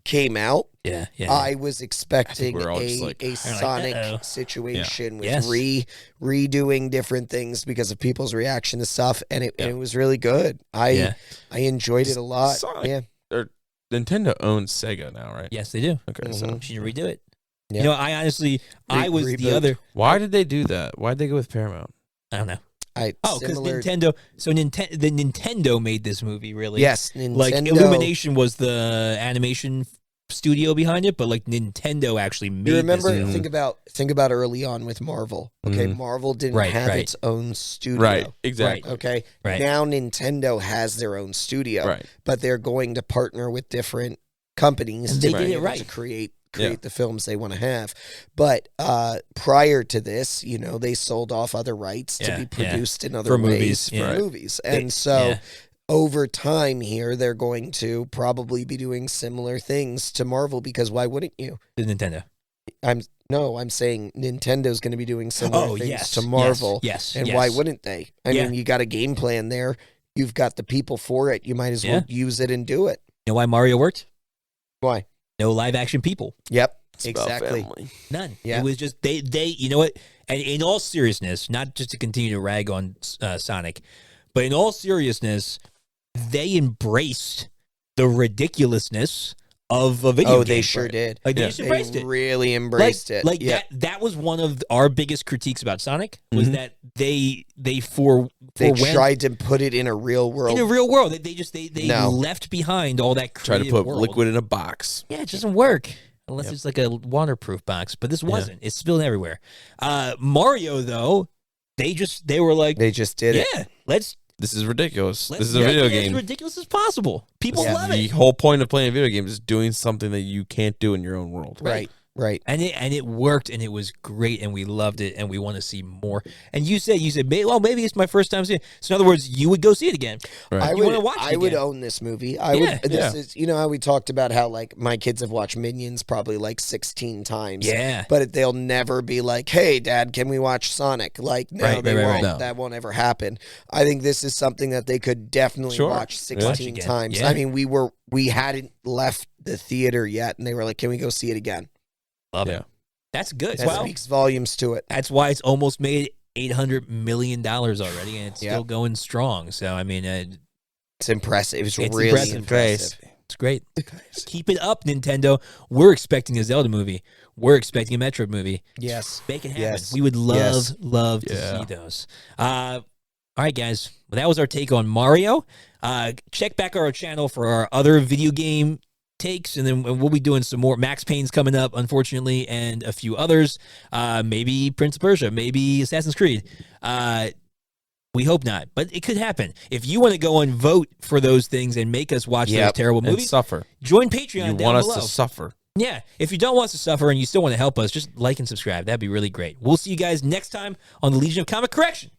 B: came out. I was expecting a Sonic situation with redoing different things because of people's reaction to stuff, and it was really good. I enjoyed it a lot.
D: Sonic, Nintendo owns Sega now, right?
A: Yes, they do.
D: Okay, so
A: should you redo it?
B: Yeah.
A: You know, I honestly, I was
B: reboot.
A: the other.
D: Why did they do that? Why did they go with Paramount?
A: I don't know. Because
B: similar...
A: Nintendo. So the Nintendo made this movie, really.
B: Yes, Nintendo.
A: Like Illumination was the animation studio behind it, but like Nintendo actually made.
B: You remember?
A: This
B: think about early on with Marvel. Okay, Marvel didn't have its own studio.
D: Right, exactly.
B: Okay,
A: right.
B: Now Nintendo has their own studio, but they're going to partner with different companies
A: to be able
B: to create the films they want to have. But prior to this, you know, they sold off other rights to be produced in other ways for movies, and so. Over time here, they're going to probably be doing similar things to Marvel because why wouldn't you?
A: The Nintendo.
B: I'm saying Nintendo's going to be doing similar things to Marvel.
A: Yes.
B: And why wouldn't they? I mean, you got a game plan there. You've got the people for it. You might as well use it and do it.
A: You know why Mario worked?
B: Why?
A: No live action people.
B: Yep.
D: It's
B: exactly.
D: None.
A: Yeah. It was just they you know what? And in all seriousness, not just to continue to rag on Sonic, but in all seriousness, they embraced the ridiculousness of a video game.
B: Oh, they sure did.
A: Like they just embraced it.
B: Really embraced it.
A: Like that was one of our biggest critiques about Sonic was that they tried
B: to put it in a real world.
A: In a real world, they left behind all that creative
D: Try to put
A: world.
D: liquid in a box.
A: Yeah, it doesn't work. Unless it's like a waterproof box, but this wasn't. It's spilled everywhere. Mario, though, they were like,
B: they just did it.
A: Yeah,
D: this is ridiculous. This is a video game.
A: As ridiculous as possible. People love it.
D: The whole point of playing a video game is doing something that you can't do in your own world.
B: Right.
A: And it worked, and it was great, and we loved it, and we want to see more. And you said, well, maybe it's my first time seeing it. So in other words, you would go see it again.
D: Right.
B: I would own this movie. This is, you know how we talked about how like my kids have watched Minions probably like 16 times.
A: Yeah.
B: But they'll never be like, hey, Dad, can we watch Sonic? Like, no, they won't.
D: No.
B: That won't ever happen. I think this is something that they could definitely watch 16 times.
A: Yeah.
B: I mean, we hadn't left the theater yet, and they were like, can we go see it again?
A: Love it. That's good.
B: That speaks volumes to it.
A: That's why it's almost made $800 million already, and it's still going strong. So, I mean,
B: it's impressive. It's really impressive.
A: It's great. Keep it up, Nintendo. We're expecting a Zelda movie. We're expecting a Metroid movie.
B: Yes.
A: Make it happen.
B: Yes.
A: We would love to see those. All right, guys. Well, that was our take on Mario. Check back our channel for our other video game takes, and then we'll be doing some more. Max Payne's coming up, unfortunately, and a few others. Maybe Prince of Persia, maybe Assassin's Creed. We hope not, but it could happen. If you want to go and vote for those things and make us watch those terrible movies,
D: and suffer.
A: Join Patreon.
D: You
A: down
D: want
A: below.
D: us to suffer.
A: Yeah, if you don't want us to suffer and you still want to help us, just like and subscribe. That'd be really great. We'll see you guys next time on the Legion of Comic Correction.